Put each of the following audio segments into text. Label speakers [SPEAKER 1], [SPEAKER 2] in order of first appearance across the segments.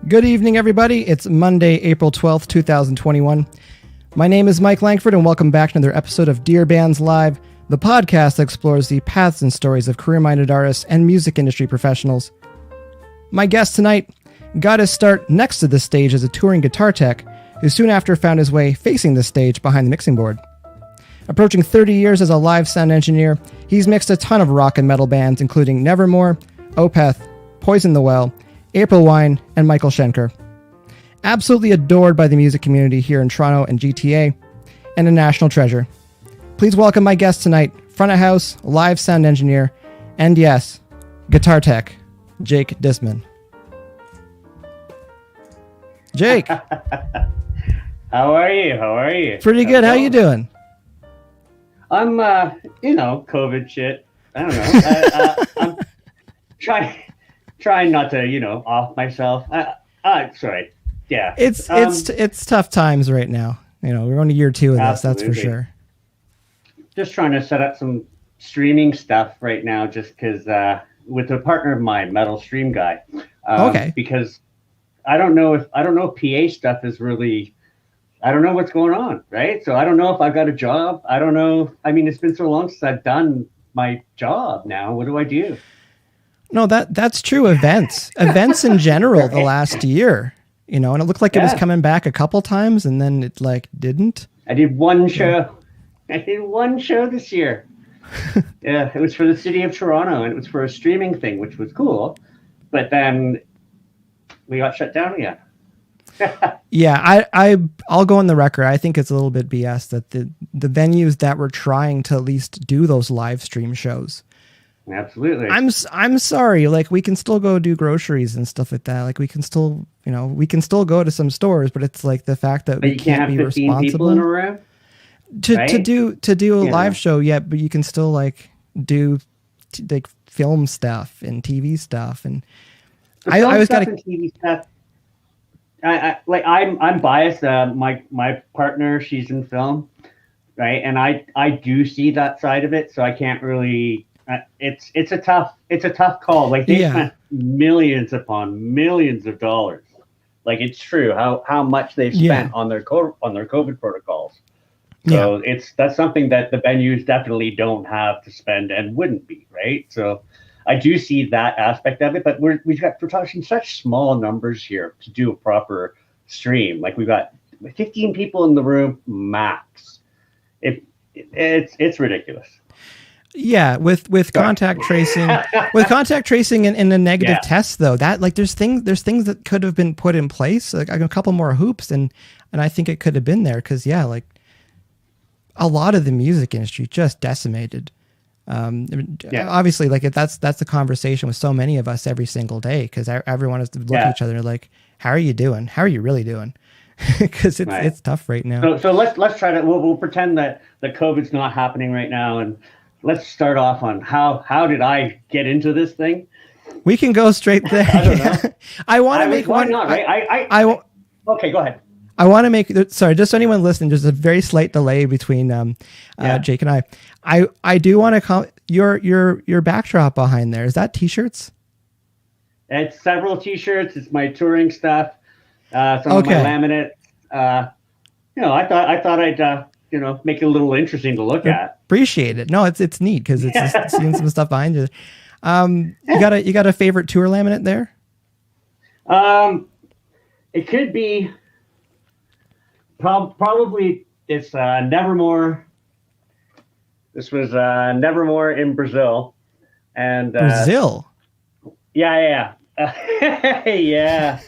[SPEAKER 1] Good evening, everybody. It's Monday, April 12th, 2021. My name is Mike Langford, and welcome back to another episode of DearBands Live, the podcast that explores the paths and stories of career-minded artists and music industry professionals. My guest tonight got his start next to the stage as a touring guitar tech, who soon after found his way facing the stage behind the mixing board. Approaching 30 years as a live sound engineer, he's mixed a ton of rock and metal bands, including Nevermore, Opeth, Poison the Well, April Wine, and Michael Schenker. Absolutely adored by the music community here in Toronto and GTA, and a national treasure. Please welcome my guest tonight, front of house, live sound engineer, and yes, guitar tech, Jake Disman. Jake.
[SPEAKER 2] How are you?
[SPEAKER 1] Pretty good. How you doing?
[SPEAKER 2] I'm, COVID shit. I don't know. I'm trying not to, off myself. Sorry. Yeah.
[SPEAKER 1] It's tough times right now. We're on year 2 of this. That's for sure.
[SPEAKER 2] Just trying to set up some streaming stuff right now, just because with a partner of mine, Metal Stream Guy.
[SPEAKER 1] Okay.
[SPEAKER 2] Because I don't know if PA stuff is really. I don't know what's going on, right? So I don't know if I've got a job. I don't know. I mean, it's been so long since I've done my job now. What do I do?
[SPEAKER 1] No, that's true. Events in general, the last year, and it looked like it was coming back a couple times and then it didn't.
[SPEAKER 2] I did one show. I did one show this year. Yeah, it was for the city of Toronto and it was for a streaming thing, which was cool. But then we got shut down again.
[SPEAKER 1] Yeah, I'll go on the record. I think it's a little bit BS that the venues that were trying to at least do those live stream shows.
[SPEAKER 2] Absolutely.
[SPEAKER 1] I'm sorry. We can still go do groceries and stuff like that. We can still, go to some stores, but it's the fact that we can't be responsible
[SPEAKER 2] in a room,
[SPEAKER 1] to do a live show. Yeah, but you can still do film stuff and TV stuff, and I always got
[SPEAKER 2] TV stuff. I'm biased. My partner, she's in film, right? And I do see that side of it, so I can't really. It's a tough call. They spent millions upon millions of dollars. It's true how much they've spent on their COVID protocols. So that's something that the venues definitely don't have to spend and wouldn't be, right? So I do see that aspect of it, but we're talking such small numbers here to do a proper stream. We've got 15 people in the room max. It's ridiculous.
[SPEAKER 1] Yeah, with contact tracing, and the negative tests though, that there's things that could have been put in place, a couple more hoops, and I think it could have been there because a lot of the music industry just decimated. Obviously, that's the conversation with so many of us every single day because everyone has to look at each other how are you doing? How are you really doing? Because it's tough right now.
[SPEAKER 2] So let's try to we'll pretend that COVID's not happening right now, and let's start off on how did I get into this thing?
[SPEAKER 1] We can go straight there.
[SPEAKER 2] I don't know.
[SPEAKER 1] I want to make one.
[SPEAKER 2] Not, right? Okay, go ahead.
[SPEAKER 1] I want to make, sorry, just so anyone listening, there's a very slight delay between Jake and I do want to call your backdrop behind there. Is that t-shirts?
[SPEAKER 2] It's several t-shirts. It's my touring stuff. Some of my laminate. I thought I'd make it a little interesting to look at.
[SPEAKER 1] Appreciate it. No, it's neat because it's just seeing some stuff behind you. You got a favorite tour laminate there?
[SPEAKER 2] It could be. Probably it's Nevermore. This was Nevermore in Brazil, and
[SPEAKER 1] Brazil.
[SPEAKER 2] Yeah. Yeah.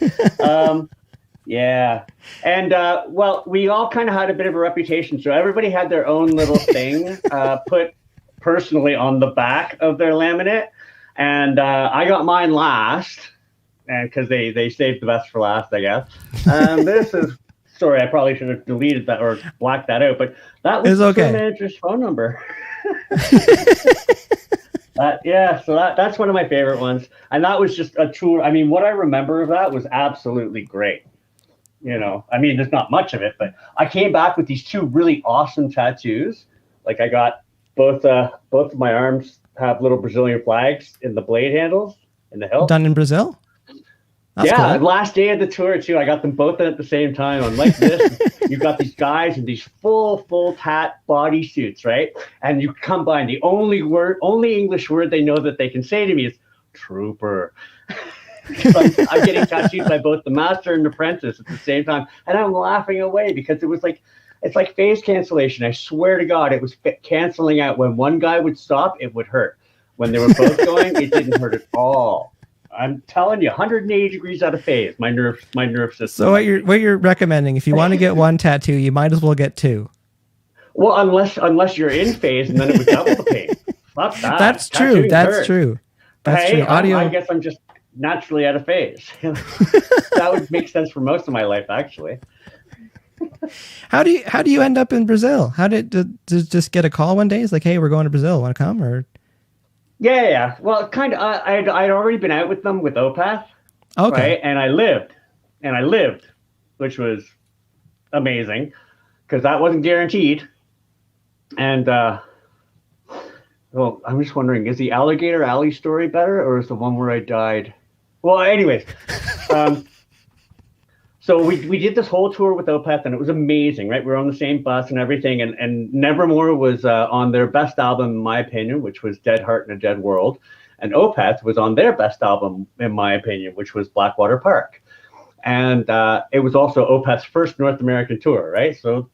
[SPEAKER 2] Yeah. And we all kind of had a bit of a reputation, so everybody had their own little thing put personally on the back of their laminate, and I got mine last, and because they saved the best for last, I guess. This is. Sorry, I probably should have deleted that or blacked that out, but that was the tour manager's phone number. So that's one of my favorite ones. And that was just a tour. I mean, what I remember of that was absolutely great. There's not much of it, but I came back with these two really awesome tattoos. I got both of my arms have little Brazilian flags in the blade handles in the hilt.
[SPEAKER 1] Done in Brazil? That's
[SPEAKER 2] yeah,
[SPEAKER 1] cool.
[SPEAKER 2] last day of the tour too. I got them both in at the same time. Unlike this, you've got these guys in these full tat bodysuits, right? And you come by, and the only English word they know that they can say to me is "trooper." So I'm getting tattooed by both the master and apprentice at the same time, and I'm laughing away because it's like phase cancellation. I swear to God, it was canceling out. When one guy would stop, it would hurt. When they were both going, it didn't hurt at all. I'm telling you, 180 degrees out of phase. My nerve system.
[SPEAKER 1] So what you're recommending, if you want to get one tattoo, you might as well get two.
[SPEAKER 2] Well, unless you're in phase, and then it would double the pain. Fuck that.
[SPEAKER 1] That's true. That's true. That's true. Audio.
[SPEAKER 2] I guess I'm just naturally out of phase. That would make sense for most of my life, actually.
[SPEAKER 1] How do you end up in Brazil? How did just get a call one day? It's like, hey, we're going to Brazil. Want to come? Or
[SPEAKER 2] Yeah. Well, kind of. I'd already been out with them with Opeth.
[SPEAKER 1] Okay.
[SPEAKER 2] Right? And I lived, which was amazing because that wasn't guaranteed. And well, I'm just wondering, is the Alligator Alley story better, or is the one where I died? Well, anyways, so we did this whole tour with Opeth, and it was amazing, right? We were on the same bus and everything, and Nevermore was on their best album, in my opinion, which was Dead Heart in a Dead World, and Opeth was on their best album, in my opinion, which was Blackwater Park. And it was also Opeth's first North American tour, right? So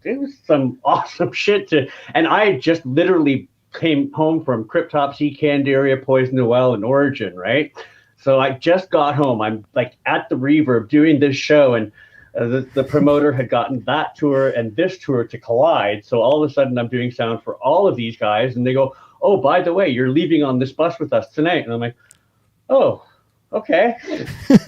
[SPEAKER 2] it was some awesome shit and I just literally came home from Cryptopsy, Candiria, Poison the Well, and Origin, right? So I just got home. I'm like at the Reverb doing this show, and the promoter had gotten that tour and this tour to collide. So all of a sudden I'm doing sound for all of these guys, and they go, "Oh, by the way, you're leaving on this bus with us tonight." And I'm like, "Oh, okay."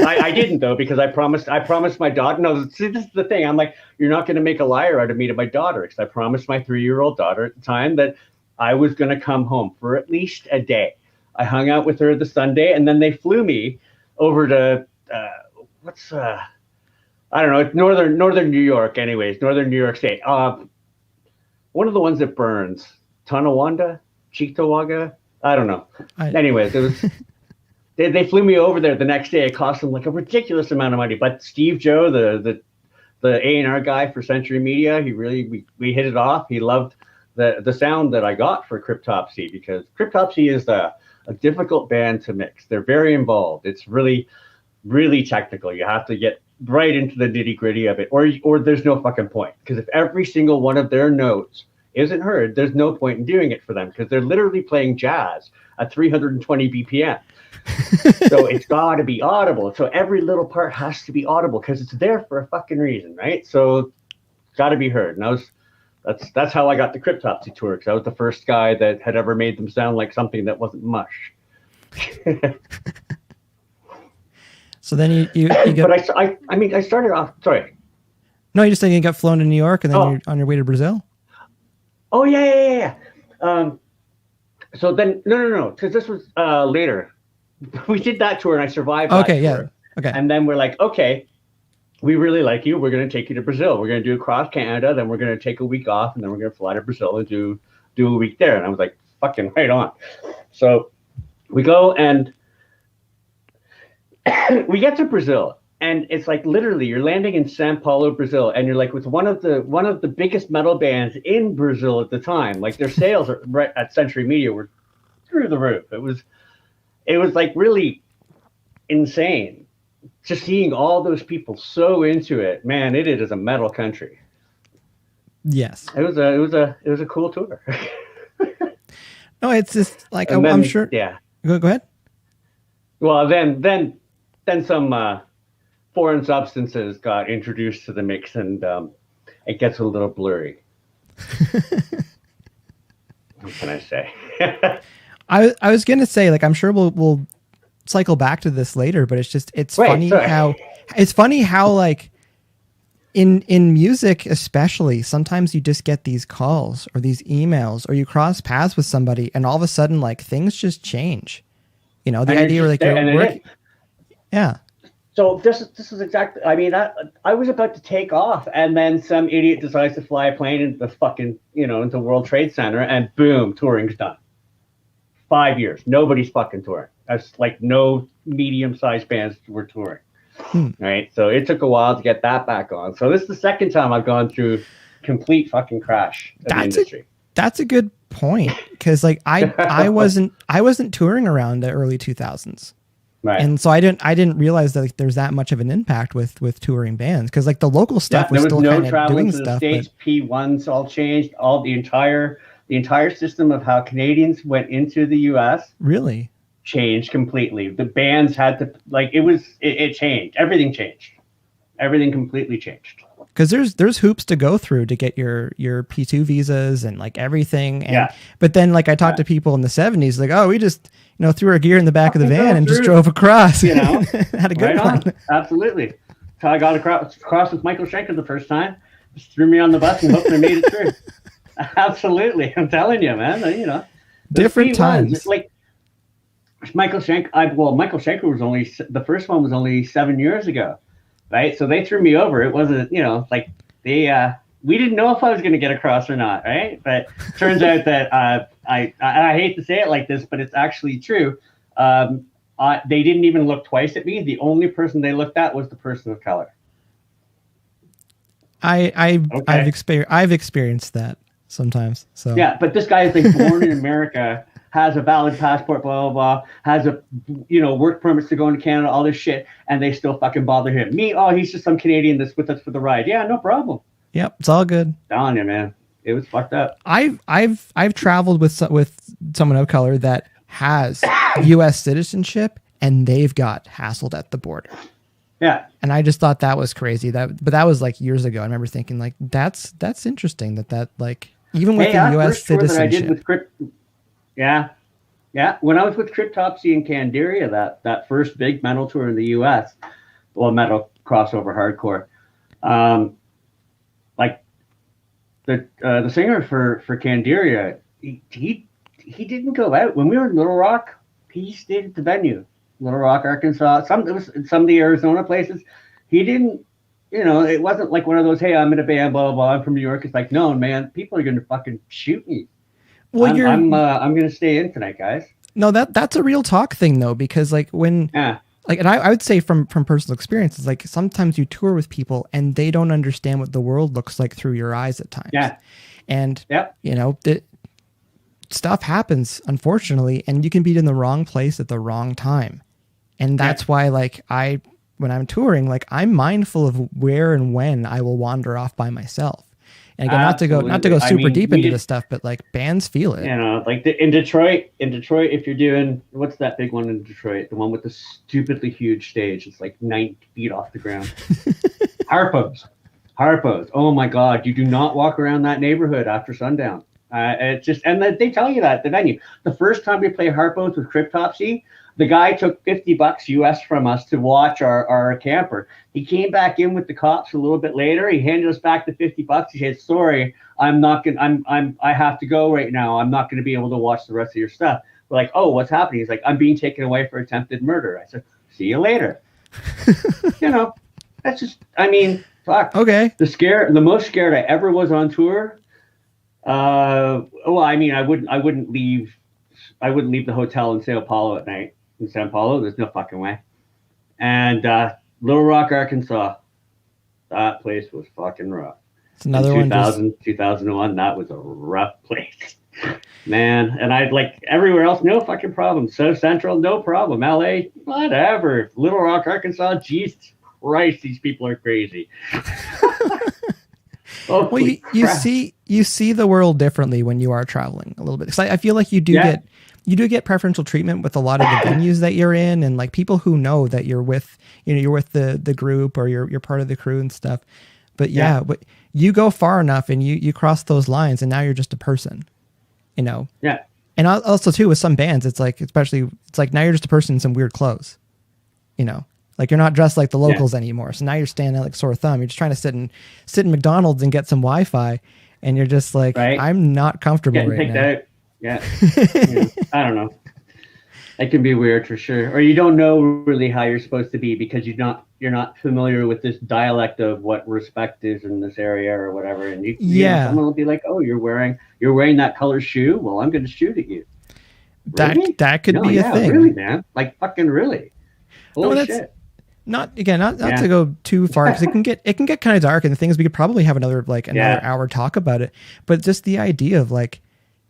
[SPEAKER 2] I didn't though, because I promised my daughter. No, see, this is the thing. I'm like, you're not going to make a liar out of me to my daughter, because I promised my 3-year-old daughter at the time that I was going to come home for at least a day. I hung out with her the Sunday, and then they flew me over to I don't know, northern New York. Anyways, northern New York State. One of the ones that burns, Tonawanda, Cheektowaga. I don't know. Anyways, it was. They flew me over there the next day. It cost them like a ridiculous amount of money. But Steve Joe, the A&R guy for Century Media, we hit it off. He loved the sound that I got for Cryptopsy, because Cryptopsy is a difficult band to mix. They're very involved. It's really, really technical. You have to get right into the nitty gritty of it, or there's no fucking point. Because if every single one of their notes isn't heard, there's no point in doing it for them, because they're literally playing jazz at 320 BPM. So it's got to be audible. So every little part has to be audible, because it's there for a fucking reason, right? So it's got to be heard. And that's how I got the Cryptopsy tour, because I was the first guy that had ever made them sound like something that wasn't mush.
[SPEAKER 1] So then you get.
[SPEAKER 2] But I started off. Sorry.
[SPEAKER 1] No, you just saying you got flown to New York, and then you're on your way to Brazil.
[SPEAKER 2] Oh yeah. So then no, because this was later. We did that tour, and I survived.
[SPEAKER 1] Okay,
[SPEAKER 2] that tour.
[SPEAKER 1] Yeah. Okay.
[SPEAKER 2] And then we're like, okay, we really like you. We're going to take you to Brazil. We're going to do across Canada. Then we're going to take a week off, and then we're going to fly to Brazil and do a week there. And I was like, fucking right on. So we go, and we get to Brazil, and it's like literally you're landing in São Paulo, Brazil, and you're like with one of the biggest metal bands in Brazil at the time. Like their sales right at Century Media were through the roof. It was like really insane, just seeing all those people so into it. Man, it is a metal country.
[SPEAKER 1] Yes,
[SPEAKER 2] it was a cool tour.
[SPEAKER 1] No, it's just like I'm sure.
[SPEAKER 2] Yeah.
[SPEAKER 1] Go ahead.
[SPEAKER 2] Well, then some foreign substances got introduced to the mix, and it gets a little blurry. What can I say?
[SPEAKER 1] I was gonna say, like, I'm sure we'll cycle back to this later, but it's funny how like in music especially, sometimes you just get these calls or these emails, or you cross paths with somebody, and all of a sudden like things just change. You know, the idea like you're working. Yeah.
[SPEAKER 2] So this is exactly. I mean, I was about to take off, and then some idiot decides to fly a plane into the fucking into World Trade Center, and boom, touring's done. 5 years. Nobody's fucking touring. That's like no medium-sized bands were touring. Right. So it took a while to get that back on. So this is the second time I've gone through complete fucking crash of the industry.
[SPEAKER 1] That's a good point. Cause like I wasn't touring around the early 2000s. Right. And so I didn't realize that like, there's that much of an impact with touring bands. Cause like the local stuff was still kind of doing stuff.
[SPEAKER 2] States, P1s all changed. All the entire system of how Canadians went into the US
[SPEAKER 1] really
[SPEAKER 2] changed completely. The bands had to like it changed. Everything changed. Everything completely changed.
[SPEAKER 1] Because there's hoops to go through to get your P2 visas and like everything. And but then like I talked to people in the 70s, like, oh, we just threw our gear in the back of the van and just drove across. Had a good one.
[SPEAKER 2] Absolutely. That's how I got across with Michael Schenker the first time. Just threw me on the bus and hoped I made it through. Absolutely. I'm telling you, man.
[SPEAKER 1] Different times.
[SPEAKER 2] It's like Michael Schenker. Michael Schenker was the first one was only 7 years ago. Right. So they threw me over. It wasn't, like we didn't know if I was going to get across or not. Right. But turns out that I hate to say it like this, but it's actually true. They didn't even look twice at me. The only person they looked at was the person of color.
[SPEAKER 1] I've experienced that sometimes. So
[SPEAKER 2] yeah, but this guy is like born in America, has a valid passport, blah, blah, blah, has a, work permits to go into Canada, all this shit, and they still fucking bother him. Me, he's just some Canadian that's with us for the ride. Yeah, no problem.
[SPEAKER 1] Yep, it's all good.
[SPEAKER 2] Telling you, man, it was fucked up.
[SPEAKER 1] I've traveled with someone of color that has U.S. citizenship, and they've got hassled at the border.
[SPEAKER 2] Yeah,
[SPEAKER 1] and I just thought that was crazy. But that was like years ago. I remember thinking like that's interesting that like even with the U.S. citizenship.
[SPEAKER 2] Yeah. When I was with Cryptopsy and Candiria, that first big metal tour in the U.S., metal crossover hardcore, like the singer for Candiria, he didn't go out when we were in Little Rock. He stayed at the venue, Little Rock, Arkansas. Some of the Arizona places. He didn't. It wasn't like one of those. Hey, I'm in a band, blah blah blah. I'm from New York. It's like, no, man, people are going to fucking shoot me. Well, I'm going to stay in tonight, guys.
[SPEAKER 1] No, that's a real talk thing though, because like when, like, and I would say from personal experiences, like sometimes you tour with people and they don't understand what the world looks like through your eyes at times.
[SPEAKER 2] Yeah.
[SPEAKER 1] And, stuff happens, unfortunately, and you can be in the wrong place at the wrong time. And that's why, like, when I'm touring, like, I'm mindful of where and when I will wander off by myself. And again, not to go super deep into this stuff, but like bands feel it.
[SPEAKER 2] Like in Detroit, if you're doing, what's that big one in Detroit? The one with the stupidly huge stage. It's like 9 feet off the ground. Harpos. Oh my God. You do not walk around that neighborhood after sundown. It's just, and they tell you that at the venue. The first time we play Harpos with Cryptopsy, the guy took $50 US from us to watch our camper. He came back in with the cops a little bit later. He handed us back the $50. He said, "Sorry, I have to go right now. I'm not going to be able to watch the rest of your stuff." We're like, "Oh, what's happening?" He's like, "I'm being taken away for attempted murder." I said, "See you later." That's just, fuck.
[SPEAKER 1] Okay.
[SPEAKER 2] The most scared I ever was on tour. I wouldn't leave the hotel in Sao Paulo at night. In Sao Paulo, there's no fucking way. And Little Rock, Arkansas, that place was fucking rough.
[SPEAKER 1] It's another
[SPEAKER 2] one. 2001, that was a rough place, man. And I'd like everywhere else, no fucking problem. South Central, no problem. LA, whatever. Little Rock, Arkansas, Jesus Christ, these people are crazy.
[SPEAKER 1] Well, you see the world differently when you are traveling a little bit. 'Cause I feel like you do get preferential treatment with a lot of the venues that you're in, and like people who know that you're with the group or you're part of the crew and stuff. But but you go far enough and you cross those lines, and now you're just a person, Yeah. And also too with some bands, it's like now you're just a person in some weird clothes, Like you're not dressed like the locals anymore. So now you're standing like sore thumb. You're just trying to sit in McDonald's and get some Wi-Fi, and you're just like, I'm not comfortable right now.
[SPEAKER 2] Out. Yeah. I don't know. It can be weird for sure. Or you don't know really how you're supposed to be because you're not familiar with this dialect of what respect is in this area or whatever. And someone will be like, "Oh, you're wearing that color shoe. Well, I'm going to shoot at you." Really?
[SPEAKER 1] That could be a thing.
[SPEAKER 2] Really, man. Like fucking really. Holy shit.
[SPEAKER 1] Not to go too far, because it can get kind of dark, and the thing is we could probably have another hour talk about it. But just the idea of like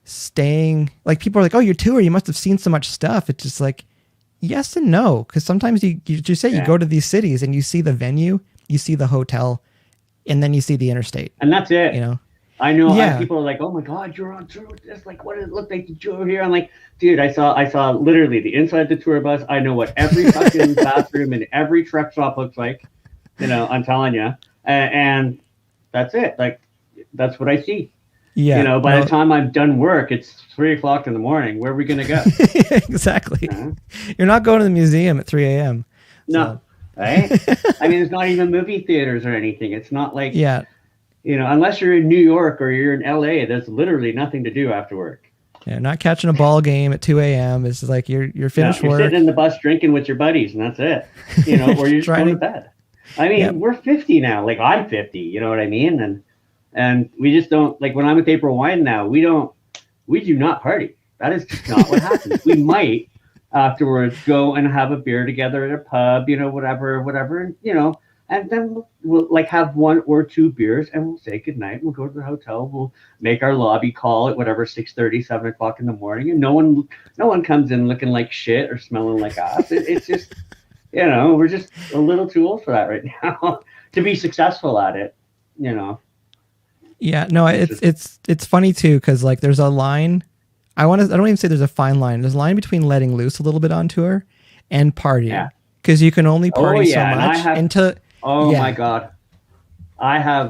[SPEAKER 1] staying, like people are like, oh, you're tour, you must have seen so much stuff. It's just like yes and no, because sometimes you go to these cities and you see the venue, you see the hotel, and then you see the interstate,
[SPEAKER 2] and that's it.
[SPEAKER 1] You know.
[SPEAKER 2] I know people are like, oh my God, you're on tour with this. Like, what does it look like to tour here? I'm like, dude, I saw literally the inside of the tour bus. I know what every fucking bathroom and every truck stop looks like. You know, I'm telling you. And that's it. Like, that's what I see. Yeah. You know, by the time I'm done work, it's 3:00 in the morning. Where are we going to go?
[SPEAKER 1] Exactly. You're not going to the museum at 3 a.m.
[SPEAKER 2] No. Right? I mean, it's not even movie theaters or anything. It's not like...
[SPEAKER 1] Yeah.
[SPEAKER 2] You know, unless you're in New York or you're in LA, there's literally nothing to do after work.
[SPEAKER 1] Yeah, not catching a ball game at 2 a.m. It's like you're finished work.
[SPEAKER 2] You're sitting in the bus drinking with your buddies, and that's it. You know, or you're just going to bed. I mean, we're 50 now. Like, I'm 50, you know what I mean? And we just don't, like, when I'm with April Wine now, we do not party. That is just not what happens. We might afterwards go and have a beer together at a pub, you know, whatever, and, you know, and then we'll like have 1 or 2 beers and we'll say goodnight. We'll go to the hotel. We'll make our lobby call at whatever, 6:30, 7:00 in the morning. And no one comes in looking like shit or smelling like ass. It's just, you know, we're just a little too old for that right now to be successful at it, you know?
[SPEAKER 1] Yeah, no, it's funny too. 'Cause like there's a line, I don't even say there's a fine line. There's a line between letting loose a little bit on tour and partying. Yeah. 'Cause you can only party so much until...
[SPEAKER 2] my God, I have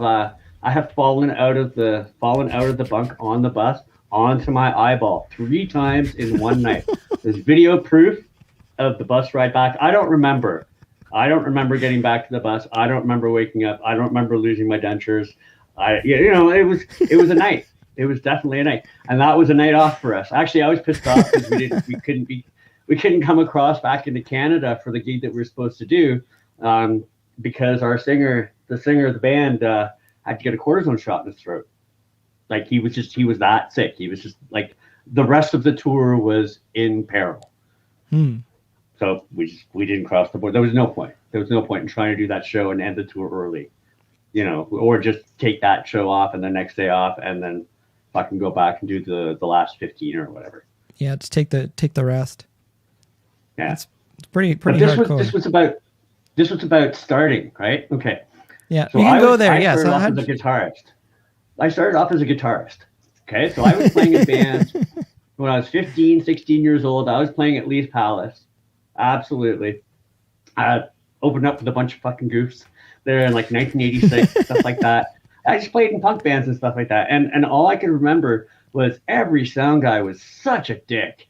[SPEAKER 2] fallen out of the bunk on the bus onto my eyeball 3 times in one night. There's video proof of the bus ride back. I don't remember getting back to the bus. I don't remember waking up. I don't remember losing my dentures. It was a night. It was definitely a night, and that was a night off for us. Actually, I was pissed off because we couldn't come across back into Canada for the gig that we were supposed to do. Because the singer of the band had to get a cortisone shot in his throat. Like he was that sick. He was just like the rest of the tour was in peril. So we didn't cross the board. There was no point. In trying to do that show and end the tour early, you know, or just take that show off and the next day off and then fucking go back and do the last 15 or whatever.
[SPEAKER 1] Yeah, just take the rest.
[SPEAKER 2] Yeah,
[SPEAKER 1] it's pretty hardcore.
[SPEAKER 2] This was about starting, right? Okay.
[SPEAKER 1] Yeah, so you can go there.
[SPEAKER 2] I started off as a guitarist. Okay, so I was playing in bands when I was 15, 16 years old. I was playing at Lee's Palace. Absolutely. I opened up with a bunch of fucking goofs there in like 1986, stuff like that. I just played in punk bands and stuff like that. And all I could remember was every sound guy was such a dick.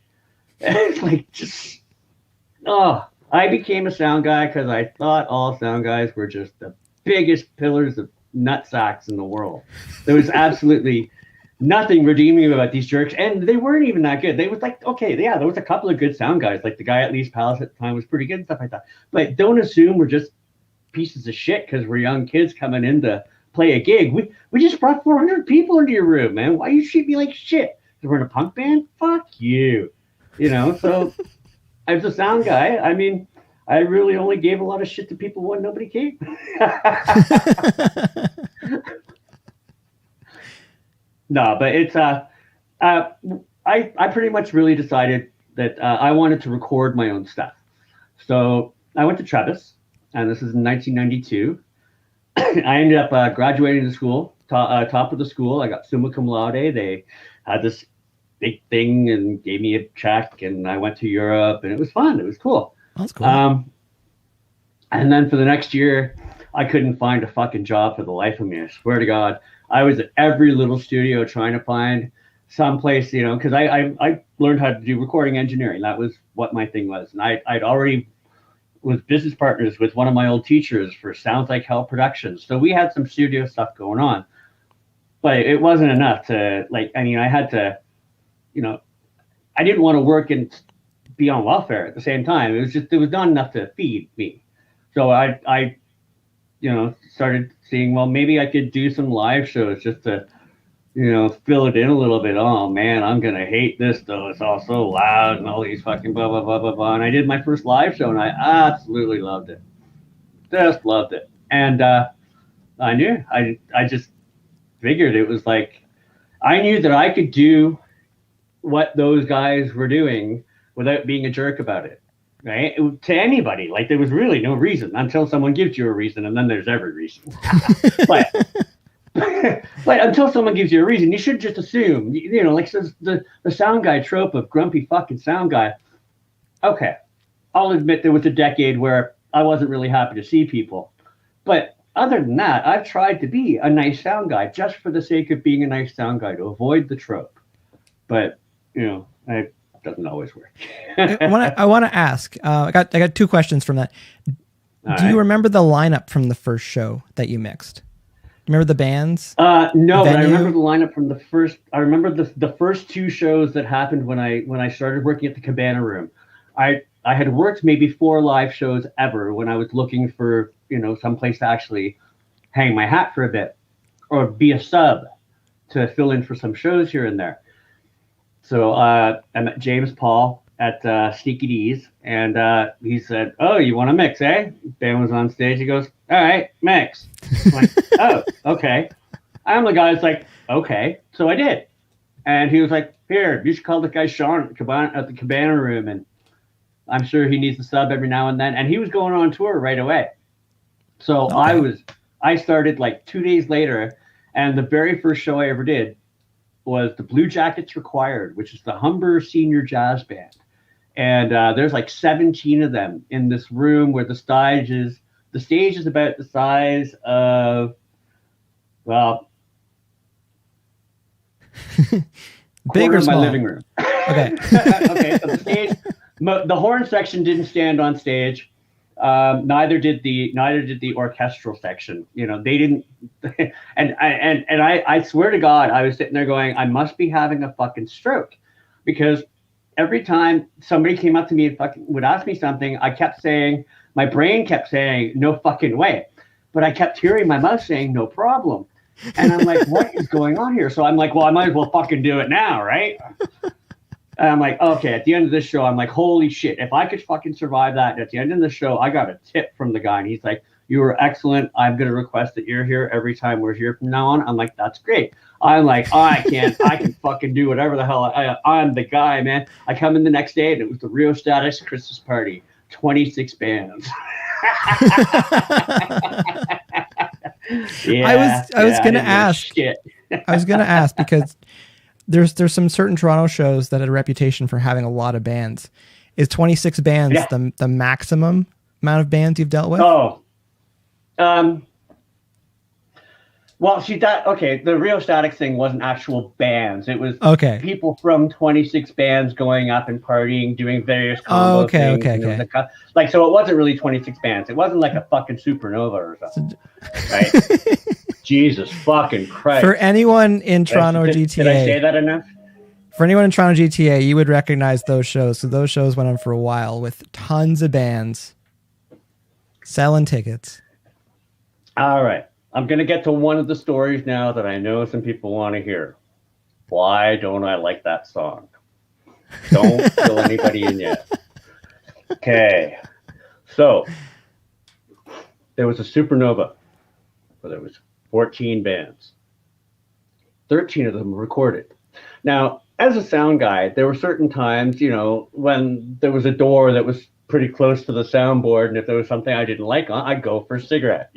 [SPEAKER 2] It's like just, I became a sound guy because I thought all sound guys were just the biggest pillars of nutsacks in the world. There was absolutely nothing redeeming about these jerks, and they weren't even that good. They was like, okay, yeah, there was a couple of good sound guys. Like the guy at Lee's Palace at the time was pretty good and stuff like that. But don't assume we're just pieces of shit because we're young kids coming in to play a gig. We just brought 400 people into your room, man. Why you treat me like shit? Because we're in a punk band? Fuck you. You know, so... I was a sound guy. I mean, I really only gave a lot of shit to people when nobody came. No, but it's I pretty much really decided that I wanted to record my own stuff. So I went to Travis, and this is in 1992. I ended up graduating the school, top of the school. I got summa cum laude. They had this big thing and gave me a check, and I went to Europe, and it was fun. It was cool.
[SPEAKER 1] That's cool.
[SPEAKER 2] And then for the next year, I couldn't find a fucking job for the life of me. I swear to God, I was at every little studio trying to find someplace, you know, because I learned how to do recording engineering. That was what my thing was, and I'd already was business partners with one of my old teachers for Sounds Like Hell Productions. So we had some studio stuff going on, but it wasn't enough to I had to, you know, I didn't want to work and be on welfare at the same time. It was not enough to feed me. So I you know, started seeing, well, maybe I could do some live shows just to fill it in a little bit. Oh man, I'm gonna hate this though. It's all so loud and all these fucking blah blah blah blah blah. And I did my first live show and I absolutely loved it. Just loved it. And I just figured it was like I knew that I could do what those guys were doing without being a jerk about it. Right? To anybody. Like there was really no reason until someone gives you a reason, and then there's every reason. but But until someone gives you a reason, you should just assume, like the sound guy trope of grumpy fucking sound guy. Okay, I'll admit there was a decade where I wasn't really happy to see people. But other than that, I've tried to be a nice sound guy just for the sake of being a nice sound guy to avoid the trope. But, it doesn't always work.
[SPEAKER 1] I want to ask, I got two questions from that. Do you remember the lineup from the first show that you mixed? Remember the bands?
[SPEAKER 2] No, but I remember the lineup from the first. I remember the first two shows that happened when I started working at the Cabana Room. I had worked maybe 4 live shows ever when I was looking for some place to actually hang my hat for a bit or be a sub to fill in for some shows here and there. So I met James Paul at Sneaky D's, and he said, "Oh, you want to mix, eh?" Ben was on stage. He goes, "All right, mix." I'm like, "Oh, okay." I'm the guy that's like, "Okay." So I did. And he was like, "Here, you should call the guy Sean at the Cabana Room, and I'm sure he needs a sub every now and then." And he was going on tour right away. So okay. I started like 2 days later, and the very first show I ever did was the Blue Jackets Required, which is the Humber Senior Jazz Band. And there's like 17 of them in this room where the stage is about the size of, well,
[SPEAKER 1] big or small?
[SPEAKER 2] My living room.
[SPEAKER 1] Okay.
[SPEAKER 2] Okay. So the stage, the horn section didn't stand on stage. Neither did the orchestral section. They didn't. And I swear to God, I was sitting there going, I must be having a fucking stroke, because every time somebody came up to me and fucking would ask me something, my brain kept saying, no fucking way. But I kept hearing my mouth saying, no problem. And I'm like, what is going on here? So I'm like, well, I might as well fucking do it now, right? And I'm like, okay, at the end of this show, I'm like, holy shit, if I could fucking survive that, at the end of the show, I got a tip from the guy. And he's like, you were excellent. I'm going to request that you're here every time we're here from now on. I'm like, that's great. I'm like, I can fucking do whatever the hell. I'm the guy, man. I come in the next day and it was the Rio Status Christmas party, 26 bands.
[SPEAKER 1] I was going to ask. I was going to ask because there's some certain Toronto shows that had a reputation for having a lot of bands. Is 26 bands the maximum amount of bands you've dealt with?
[SPEAKER 2] Oh, well, the Rio Statics thing wasn't actual bands. It was people from 26 bands going up and partying, doing various combo things. Okay. So it wasn't really 26 bands. It wasn't like a fucking supernova or something. Right? Jesus fucking Christ.
[SPEAKER 1] For anyone in Toronto GTA.
[SPEAKER 2] Did I say that enough?
[SPEAKER 1] For anyone in Toronto GTA, you would recognize those shows. So those shows went on for a while with tons of bands selling tickets.
[SPEAKER 2] All right. I'm going to get to one of the stories now that I know some people want to hear. Why don't I like that song? Don't fill anybody in yet. Okay. So there was a supernova where there was 14 bands. 13 of them were recorded. Now, as a sound guy, there were certain times, when there was a door that was pretty close to the soundboard, and if there was something I didn't like, I'd go for a cigarette,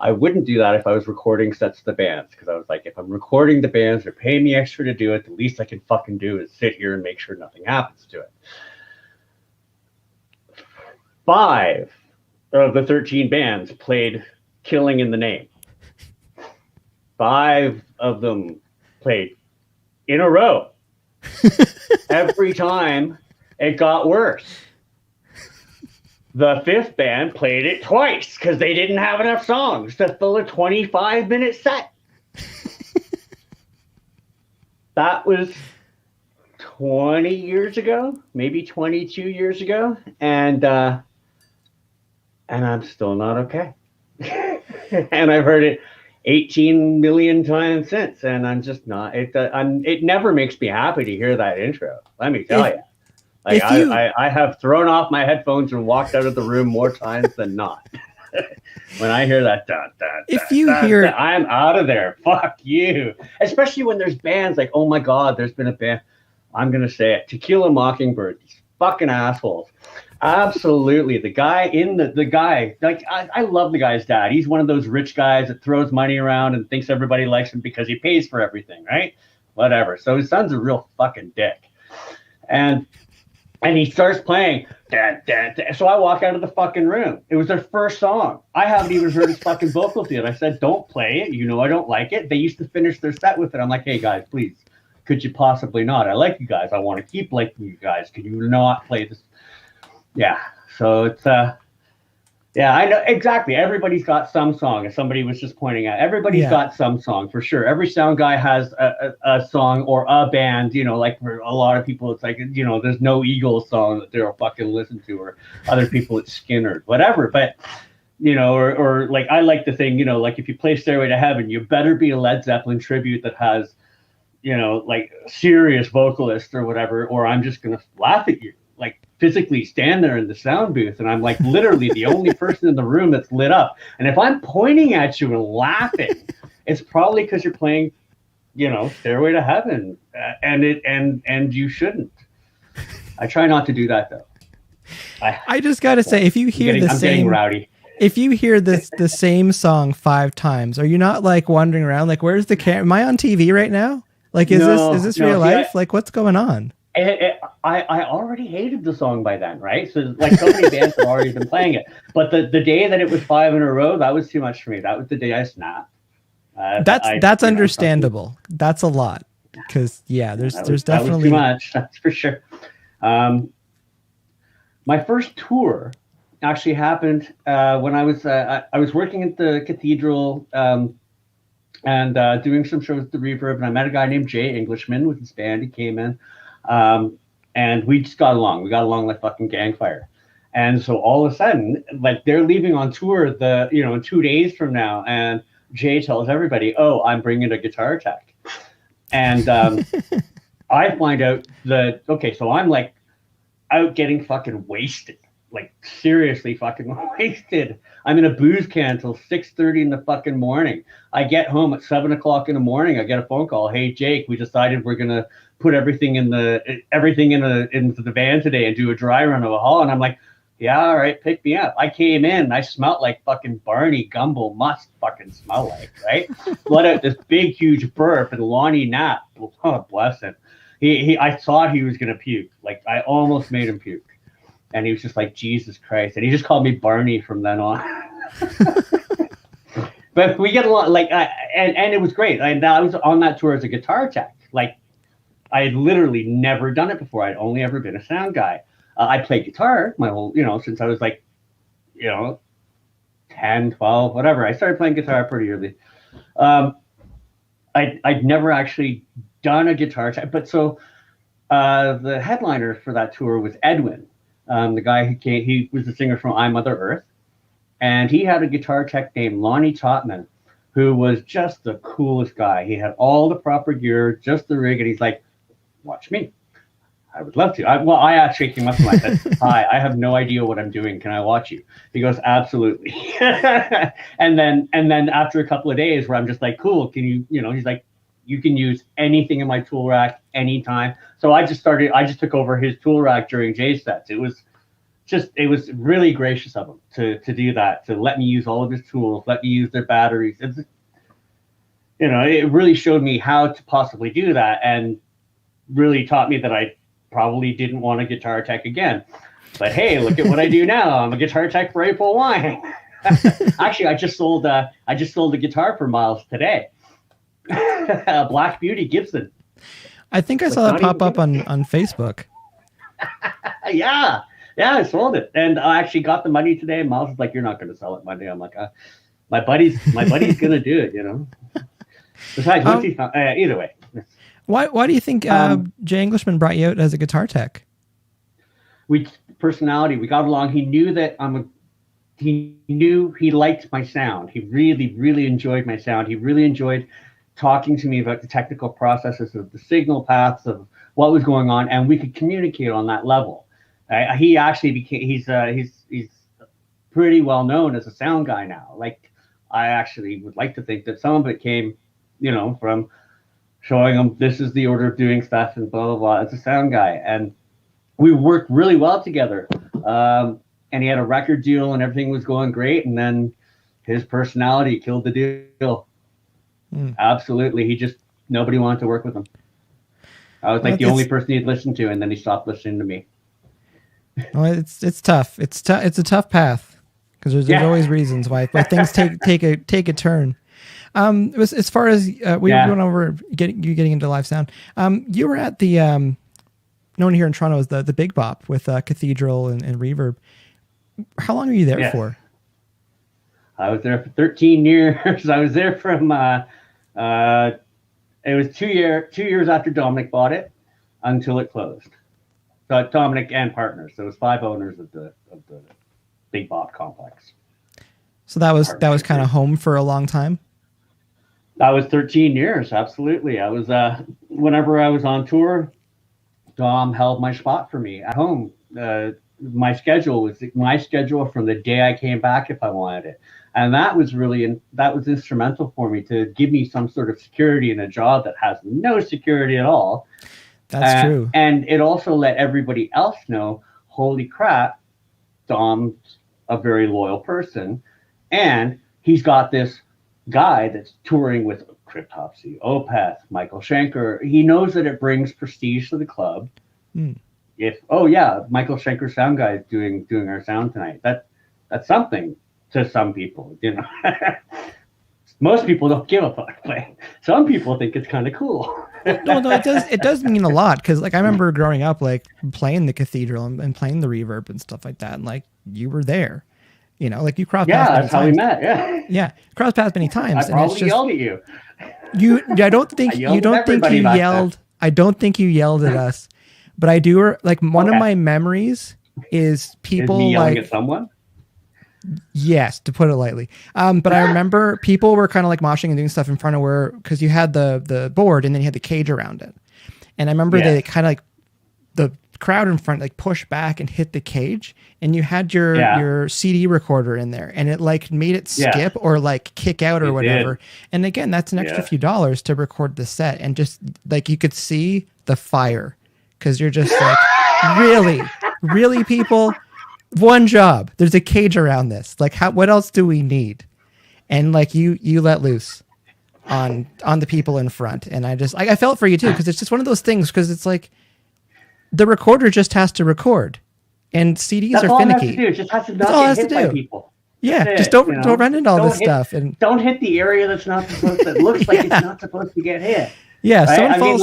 [SPEAKER 2] I wouldn't do that if I was recording sets of the bands, because I was like, if I'm recording the bands, they're paying me extra to do it. The least I can fucking do is sit here and make sure nothing happens to it. 5 of the 13 bands played Killing in the Name. 5 of them played in a row. Every time it got worse. The 5th band played it twice because they didn't have enough songs to fill a 25-minute set. That was 20 years ago, maybe 22 years ago, and I'm still not okay. And I've heard it 18 million times since, and I'm just not. It never makes me happy to hear that intro. Let me tell you. Like I have thrown off my headphones and walked out of the room more times than not. When I hear that, I'm out of there. Fuck you. Especially when there's bands like, oh my God, there's been a band. I'm gonna say it, Tequila Mockingbird. These fucking assholes. Absolutely. The guy, like, I love the guy's dad. He's one of those rich guys that throws money around and thinks everybody likes him because he pays for everything, right? Whatever. So his son's a real fucking dick. And he starts playing. So I walk out of the fucking room. It was their first song. I haven't even heard his fucking vocals yet. I said, don't play it. You know I don't like it. They used to finish their set with it. I'm like, hey, guys, please. Could you possibly not? I like you guys. I want to keep liking you guys. Can you not play this? Yeah. So it's yeah, I know exactly. Everybody's got some song, as somebody was just pointing out. Everybody's got some song for sure. Every sound guy has a song or a band, you know, like for a lot of people, it's like, you know, there's no Eagles song that they'll fucking listen to, or other people it's Skinner, whatever. But, you know, or like, I like the thing, you know, like if you play Stairway to Heaven, you better be a Led Zeppelin tribute that has, you know, like serious vocalist or whatever, or I'm just going to laugh at you. Like physically stand there in the sound booth, and I'm like literally the only person in the room that's lit up. And if I'm pointing at you and laughing, it's probably because you're playing, you know, Stairway to Heaven, and you shouldn't. I try not to do that though.
[SPEAKER 1] I just gotta say, if you hear I'm getting rowdy. If you hear the same song 5 times, are you not like wandering around like, where's the camera? Am I on TV right now? Like, is this real life? Like, what's going on?
[SPEAKER 2] I already hated the song by then, right? So like so many bands have already been playing it. But the day that it was 5 in a row, that was too much for me. That was the day I snapped.
[SPEAKER 1] That's understandable. That's a lot, because there's definitely
[SPEAKER 2] that was too much. That's for sure. My first tour actually happened when I was working at the Cathedral and doing some shows at the Reverb, and I met a guy named Jay Englishman with his band. He came in. And we just got along. We got along like fucking gangfire. And so all of a sudden, like they're leaving on tour in 2 days from now. And Jay tells everybody, oh, I'm bringing a guitar tech. And I find out that, okay, so I'm like out getting fucking wasted, like seriously fucking wasted. I'm in a booze can until 6:30 in the fucking morning. I get home at 7 o'clock in the morning. I get a phone call. Hey, Jake, we decided we're going to put everything into the van today and do a dry run of a hall. And I'm like, yeah, all right, pick me up. I came in and I smelled like fucking Barney Gumble must fucking smell like, right? Let out this big, huge burp, and Lonnie Knapp, oh, bless him. I thought he was going to puke. Like, I almost made him puke. And he was just like, Jesus Christ. And he just called me Barney from then on. But we get along, like, and it was great. I was on that tour as a guitar tech. Like, I had literally never done it before. I'd only ever been a sound guy. I played guitar my whole, since I was like, 10, 12, whatever. I started playing guitar pretty early. I'd never actually done a guitar tech. But so the headliner for that tour was Edwin. The guy who came, he was the singer from I, Mother Earth. And he had a guitar tech named Lonnie Totman, who was just the coolest guy. He had all the proper gear, just the rig, and he's like, watch me. I would love to. I actually came up to him. I said, hi, I have no idea what I'm doing. Can I watch you? He goes, absolutely. and then after a couple of days where I'm just like, cool, can you, he's like, you can use anything in my tool rack anytime. So I just took over his tool rack during Jay's sets. It was really gracious of him to do that, to let me use all of his tools, let me use their batteries. It really showed me how to possibly do that, and really taught me that I probably didn't want a guitar tech again. But hey, look at what I do now. I'm a guitar tech for April Wine. Actually, I just sold a guitar for Miles today. A Black Beauty Gibson.
[SPEAKER 1] I think I saw that pop up on Facebook.
[SPEAKER 2] Yeah, I sold it, and I actually got the money today. And Miles is like, "You're not going to sell it Monday." I'm like, "My buddy's going to do it." Besides, once he found, either way.
[SPEAKER 1] Why do you think Jay Englishman brought you out as a guitar tech?
[SPEAKER 2] Personality. We got along. He knew that I'm a knew he liked my sound. He really, really enjoyed my sound. He really enjoyed talking to me about the technical processes of the signal paths of what was going on, and we could communicate on that level. He actually became he's pretty well known as a sound guy now. Like, I actually would like to think that some of it came, from showing him this is the order of doing stuff and blah blah blah as a sound guy, and we worked really well together. And he had a record deal and everything was going great, and then his personality killed the deal. Absolutely. Nobody wanted to work with him. I was like the only person he'd listen to, and then he stopped listening to me.
[SPEAKER 1] Well, it's tough. It's a tough path, because there's always reasons why things take a turn. As far as we went over getting into live sound. You were at the known here in Toronto as the Big Bop with Cathedral and Reverb. How long were you there for?
[SPEAKER 2] I was there for 13 years. I was there from it was 2 years after Dominic bought it until it closed. So Dominic and partners. So it was 5 owners of the Big Bop complex.
[SPEAKER 1] So that was kind of home for a long time.
[SPEAKER 2] That was 13 years. Absolutely. I was whenever I was on tour, Dom held my spot for me at home. My schedule was my schedule from the day I came back if I wanted it. And that was instrumental for me to give me some sort of security in a job that has no security at all.
[SPEAKER 1] That's true.
[SPEAKER 2] And it also let everybody else know, holy crap, Dom's a very loyal person. And he's got this guy that's touring with Cryptopsy, Opeth, Michael Schenker. He knows that it brings prestige to the club. Michael Schenker sound guy is doing our sound tonight. That's something to some people, Most people don't give a fuck, but some people think it's kind of cool.
[SPEAKER 1] No, it does mean a lot, because like I remember growing up, like playing the Cathedral and playing the Reverb and stuff like that, and like you were there, like you crossed paths.
[SPEAKER 2] Yeah, that's how we met.
[SPEAKER 1] Yeah, crossed paths many times.
[SPEAKER 2] I probably yelled at you.
[SPEAKER 1] I don't think you yelled. I don't think you yelled at us. But I do, like, one of my memories is people
[SPEAKER 2] me yelling at someone.
[SPEAKER 1] Yes, to put it lightly. But I remember people were kind of like moshing and doing stuff in front of because you had the board and then you had the cage around it. And I remember they kind of like the crowd in front like pushed back and hit the cage, and you had your CD recorder in there, and it like made it skip or like kick out or whatever. Did. And again, that's an extra few dollars to record the set, and just like you could see the fire. Because you're just like, really, people, one job. There's a cage around this. Like, what else do we need? And like you let loose on the people in front. And I felt for you too, because it's just one of those things. Because it's like the recorder just has to record, and CDs are finicky.
[SPEAKER 2] It just has to not get hit by people.
[SPEAKER 1] Yeah, just don't run into all this stuff, and
[SPEAKER 2] don't hit the area that's not supposed to. It looks like it's not supposed to get hit.
[SPEAKER 1] Yeah,
[SPEAKER 2] right?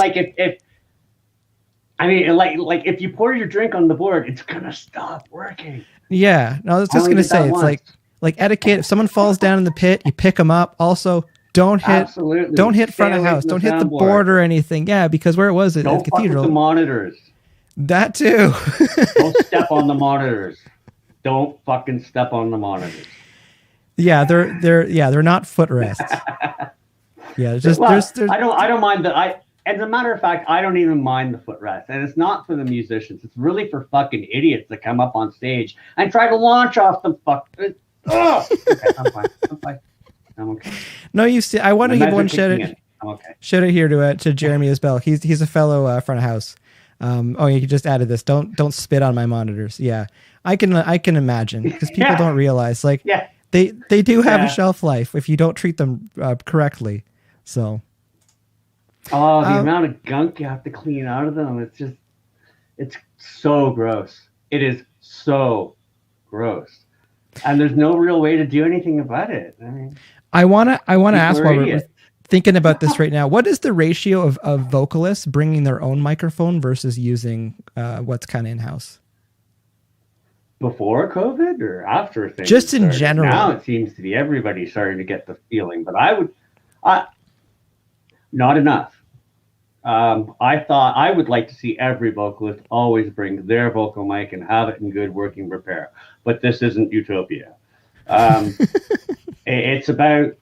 [SPEAKER 2] Like if you pour your drink on the board, it's gonna stop working.
[SPEAKER 1] Yeah, no, I was just gonna say it's like etiquette. If someone falls down in the pit, you pick them up. Also, don't hit front of house. Don't hit the board or anything. Yeah, because where it was at the Cathedral.
[SPEAKER 2] Don't fuck with the monitors.
[SPEAKER 1] That too.
[SPEAKER 2] Don't step on the monitors. Don't fucking step on the monitors.
[SPEAKER 1] Yeah, they're not footrests. Yeah, just there's.
[SPEAKER 2] I don't mind that. As a matter of fact, I don't even mind the footrest, and it's not for the musicians. It's really for fucking idiots that come up on stage and try to launch off the fuck. Oh, okay, I'm fine. I'm okay.
[SPEAKER 1] No, you see, I want to give one shout out here to Jeremy Isbell. He's a fellow front of house. You just added this. Don't spit on my monitors. Yeah, I can imagine, because people don't realize they do have a shelf life if you don't treat them correctly. So.
[SPEAKER 2] Oh, the amount of gunk you have to clean out of them. It's so gross. It is so gross. And there's no real way to do anything about it.
[SPEAKER 1] I want to ask, while we're thinking about this right now, what is the ratio of vocalists bringing their own microphone versus using what's kind of in-house?
[SPEAKER 2] Before COVID or after things?
[SPEAKER 1] Just in general.
[SPEAKER 2] Now it seems to be everybody starting to get the feeling, but not enough. I thought I would like to see every vocalist always bring their vocal mic and have it in good working repair. But this isn't utopia. It's about,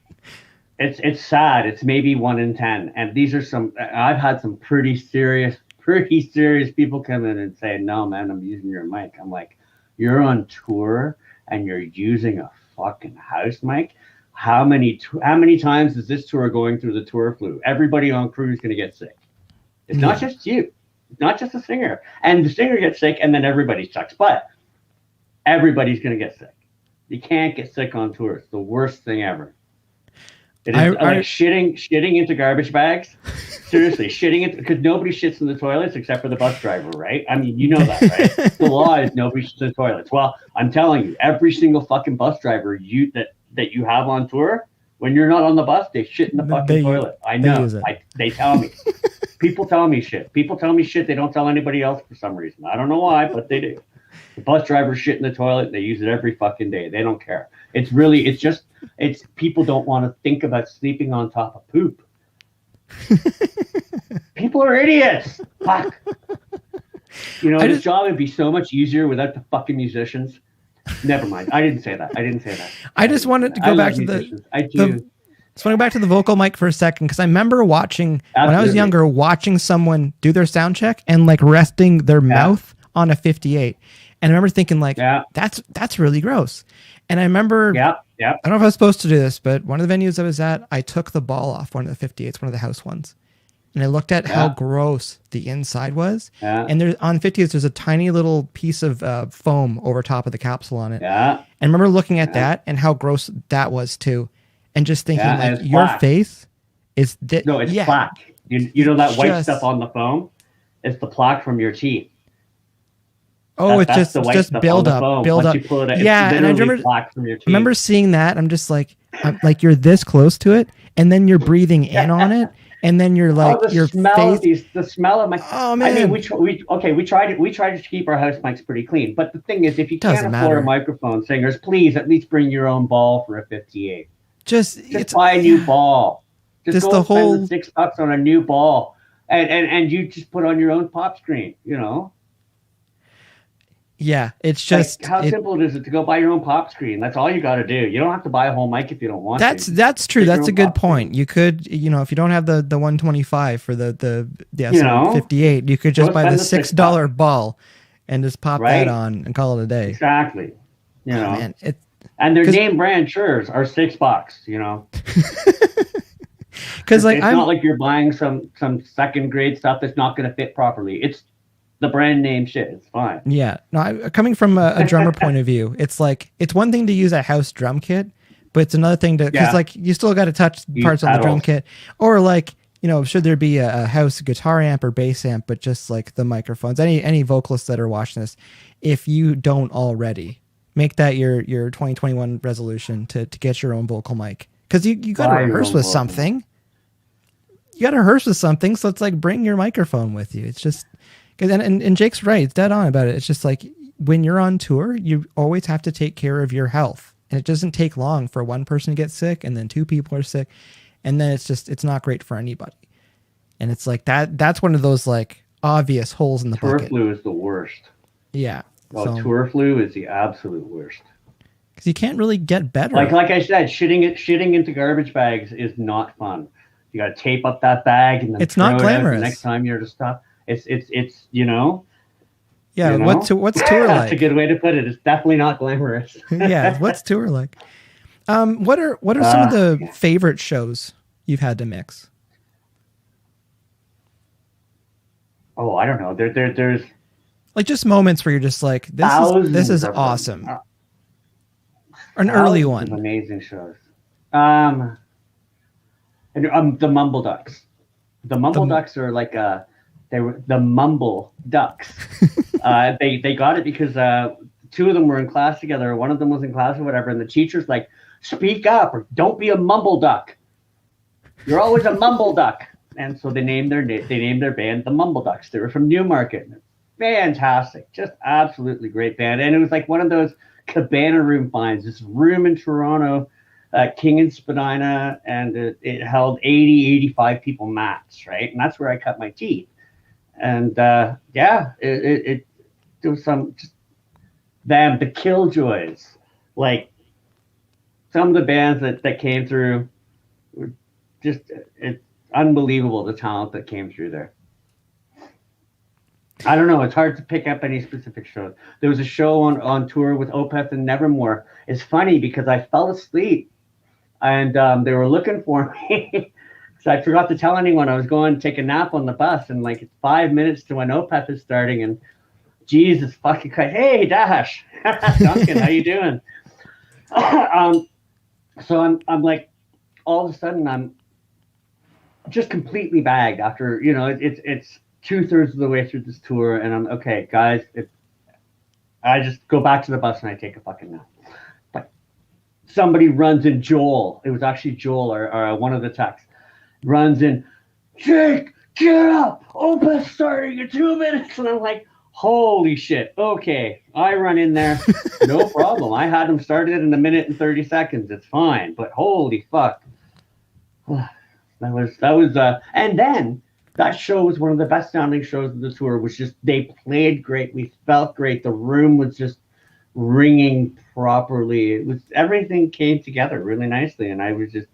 [SPEAKER 2] it's sad. It's maybe 1 in 10. And these are I've had some pretty serious people come in and say, no, man, I'm using your mic. I'm like, you're on tour and you're using a fucking house mic. How many times is this tour going through the tour flu? Everybody on crew is going to get sick. It's not just you. It's not just the singer. And the singer gets sick and then everybody sucks. But everybody's going to get sick. You can't get sick on tour. It's the worst thing ever. It is like shitting into garbage bags. Seriously, shitting it, because nobody shits in the toilets except for the bus driver, right? I mean, you know that, right? The law is nobody shits in the toilets. Well, I'm telling you, every single fucking bus driver that you have on tour, when you're not on the bus, they shit in the fucking toilet. I know. They tell me. People tell me shit. People tell me shit they don't tell anybody else for some reason. I don't know why, but they do. The bus drivers shit in the toilet. They use it every fucking day. They don't care. It's people don't want to think about sleeping on top of poop. People are idiots. Fuck. This job would be so much easier without the fucking musicians. Never mind. I didn't say that.
[SPEAKER 1] I just wanted to go back to just want to go back to the vocal mic for a second, because I remember watching when I was younger, watching someone do their sound check and like resting their mouth on a 58. And I remember thinking like, that's really gross. And I remember, I don't know if I was supposed to do this, but one of the venues I was at, I took the ball off one of the 58s, one of the house ones. And I looked at how gross the inside was. Yeah. And there on 58s, there's a tiny little piece of foam over top of the capsule on it. Yeah. And I remember looking at that and how gross that was too. And just thinking like, your face is...
[SPEAKER 2] No, it's plaque. You know that white stuff on the foam? It's the plaque from your teeth.
[SPEAKER 1] Oh, it's just build up. Yeah, and I remember seeing that. I'm just like you're this close to it, and then you're breathing in on it, and then you're like your face.
[SPEAKER 2] The smell of my. Oh man! I mean, we tried to keep our house mics pretty clean, but the thing is, if you can't afford a microphone, singers, please at least bring your own ball for a 58. Just buy a new ball. Just go spend the $6 on a new ball, and you just put on your own pop screen.
[SPEAKER 1] Yeah, it's just
[SPEAKER 2] how simple is it to go buy your own pop screen? That's all you got to do. You don't have to buy a whole mic if you don't want
[SPEAKER 1] to. That's true. That's a good point. You could, if you don't have the 125 for the 58, you could just buy the $6 ball and just pop that on and call it a day.
[SPEAKER 2] Exactly. Man, and their name brand shirts are $6. Because it's not like you're buying some second grade stuff that's not going to fit properly. It's the brand name shit. It's fine.
[SPEAKER 1] Yeah. No, coming from a drummer point of view, it's like, it's one thing to use a house drum kit, but it's another thing to, because like you still got to touch parts on the drum kit, or like, should there be a house guitar amp or bass amp, but just like the microphones, any vocalists that are watching this, if you don't already, make that your 2021 resolution to get your own vocal mic. Because you got to rehearse with something. You got to rehearse with something. So it's like, bring your microphone with you. It's just, and Jake's right. It's dead on about it. It's just like, when you're on tour, you always have to take care of your health. And it doesn't take long for one person to get sick, and then two people are sick. And then it's not great for anybody. And it's like that's one of those like obvious holes in the bucket.
[SPEAKER 2] Tour flu is the worst.
[SPEAKER 1] Yeah.
[SPEAKER 2] Well, tour flu is the absolute worst.
[SPEAKER 1] Because you can't really get better.
[SPEAKER 2] Like I said, shitting into garbage bags is not fun. You got to tape up that bag and then
[SPEAKER 1] it's not glamorous.
[SPEAKER 2] The next time you're to stop. It's
[SPEAKER 1] Yeah, what's tour like?
[SPEAKER 2] That's a good way to put it. It's definitely not glamorous.
[SPEAKER 1] Yeah, what's tour like? What are some of the favorite shows you've had to mix?
[SPEAKER 2] Oh, I don't know. There's
[SPEAKER 1] like just moments where you're just like, this is awesome. An early one.
[SPEAKER 2] Amazing shows. And the Mumble Ducks. The Mumble Ducks are like they were the Mumble Ducks. They got it because two of them were in class together. One of them was in class or whatever, and the teacher's like, "Speak up or don't be a mumble duck. You're always a mumble duck." And so they named their band the Mumble Ducks. They were from Newmarket. Fantastic, just absolutely great band. And it was like one of those cabana room finds. This room in Toronto, King and Spadina, and it held 85 people max, right? And that's where I cut my teeth. And there was some just them, the Killjoys, like some of the bands that came through were just, it's unbelievable, the talent that came through there. I don't know. It's hard to pick up any specific shows. There was a show on tour with Opeth and Nevermore. It's funny because I fell asleep and they were looking for me. So I forgot to tell anyone I was going to take a nap on the bus, and like it's 5 minutes to when Opeth is starting, and Jesus fucking Christ. Hey, Dash. Duncan, how you doing? So I'm like, all of a sudden I'm just completely bagged after, it's 2/3 of the way through this tour, and I'm okay, guys. I just go back to the bus and I take a fucking nap. But somebody runs in. Joel. It was actually Joel or one of the techs runs in. Jake, get up! Opeth starting in 2 minutes, and I'm like, holy shit. Okay, I run in there. No problem. I had them started in 1 minute and 30 seconds. It's fine. But holy fuck. That was and then that show was one of the best sounding shows of the tour. Was just, they played great. We felt great. The room was just ringing properly. It was, everything came together really nicely. And I was just,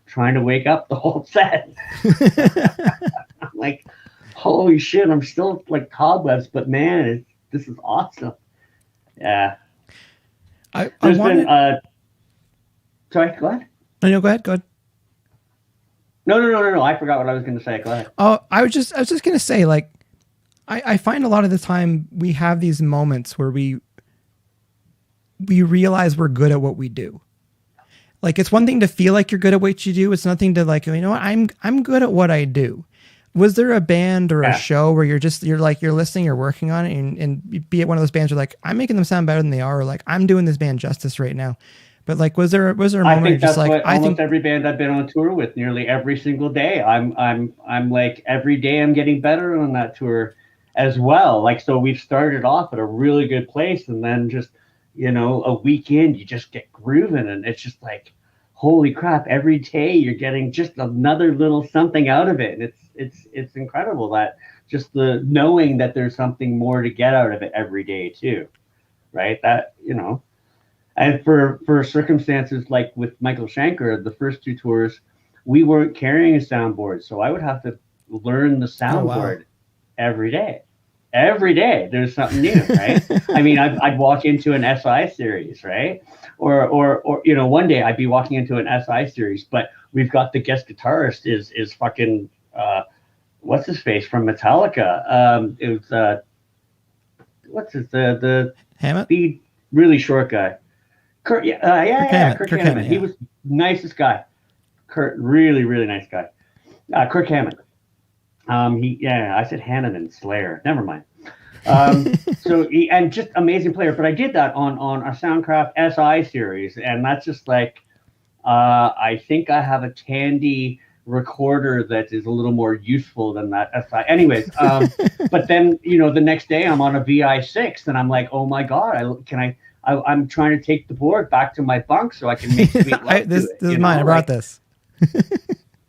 [SPEAKER 2] trying to wake up the whole set. I'm like, holy shit, I'm still like cobwebs, but man, this is awesome. Yeah.
[SPEAKER 1] Sorry,
[SPEAKER 2] go ahead.
[SPEAKER 1] No, go ahead.
[SPEAKER 2] No. I forgot what I was going to say. Go ahead.
[SPEAKER 1] Oh, I was just going to say, like, I find a lot of the time we have these moments where we realize we're good at what we do. Like, it's one thing to feel like you're good at what you do. It's nothing to like, you know what, I'm good at what I do. Was there a band or a show where you're listening, you're working on it, and be it one of those bands where like, I'm making them sound better than they are, or like, I'm doing this band justice right now. But like, was there a moment
[SPEAKER 2] I think
[SPEAKER 1] just like,
[SPEAKER 2] I think every band I've been on tour with, nearly every single day, I'm like, every day I'm getting better on that tour as well. Like, so we've started off at a really good place, and then just, a weekend you just get grooving, and it's just like, holy crap, every day you're getting just another little something out of it. And it's incredible, that just the knowing that there's something more to get out of it every day too. Right. That, and for circumstances like with Michael Schenker, the first 2 tours, we weren't carrying a soundboard. So I would have to learn the soundboard every day. Every day there's something new, right? I mean, I'd walk into an SI series, right? Or one day I'd be walking into an SI series, but we've got the guest guitarist is fucking what's his face from Metallica? It was what's his the
[SPEAKER 1] Hammett?
[SPEAKER 2] The really short guy. Kurt Hammett.
[SPEAKER 1] Yeah.
[SPEAKER 2] He was nicest guy. Kurt, really, really nice guy. Kirk Hammett. I said Hanneman, Slayer. Never mind. So and just amazing player. But I did that on a Soundcraft SI series, and that's just like, I think I have a Tandy recorder that is a little more useful than that SI. Anyways, but then the next day I'm on a VI6, and I'm like, oh my god, I'm trying to take the board back to my bunk so I can make sweet love
[SPEAKER 1] this is mine. I brought this.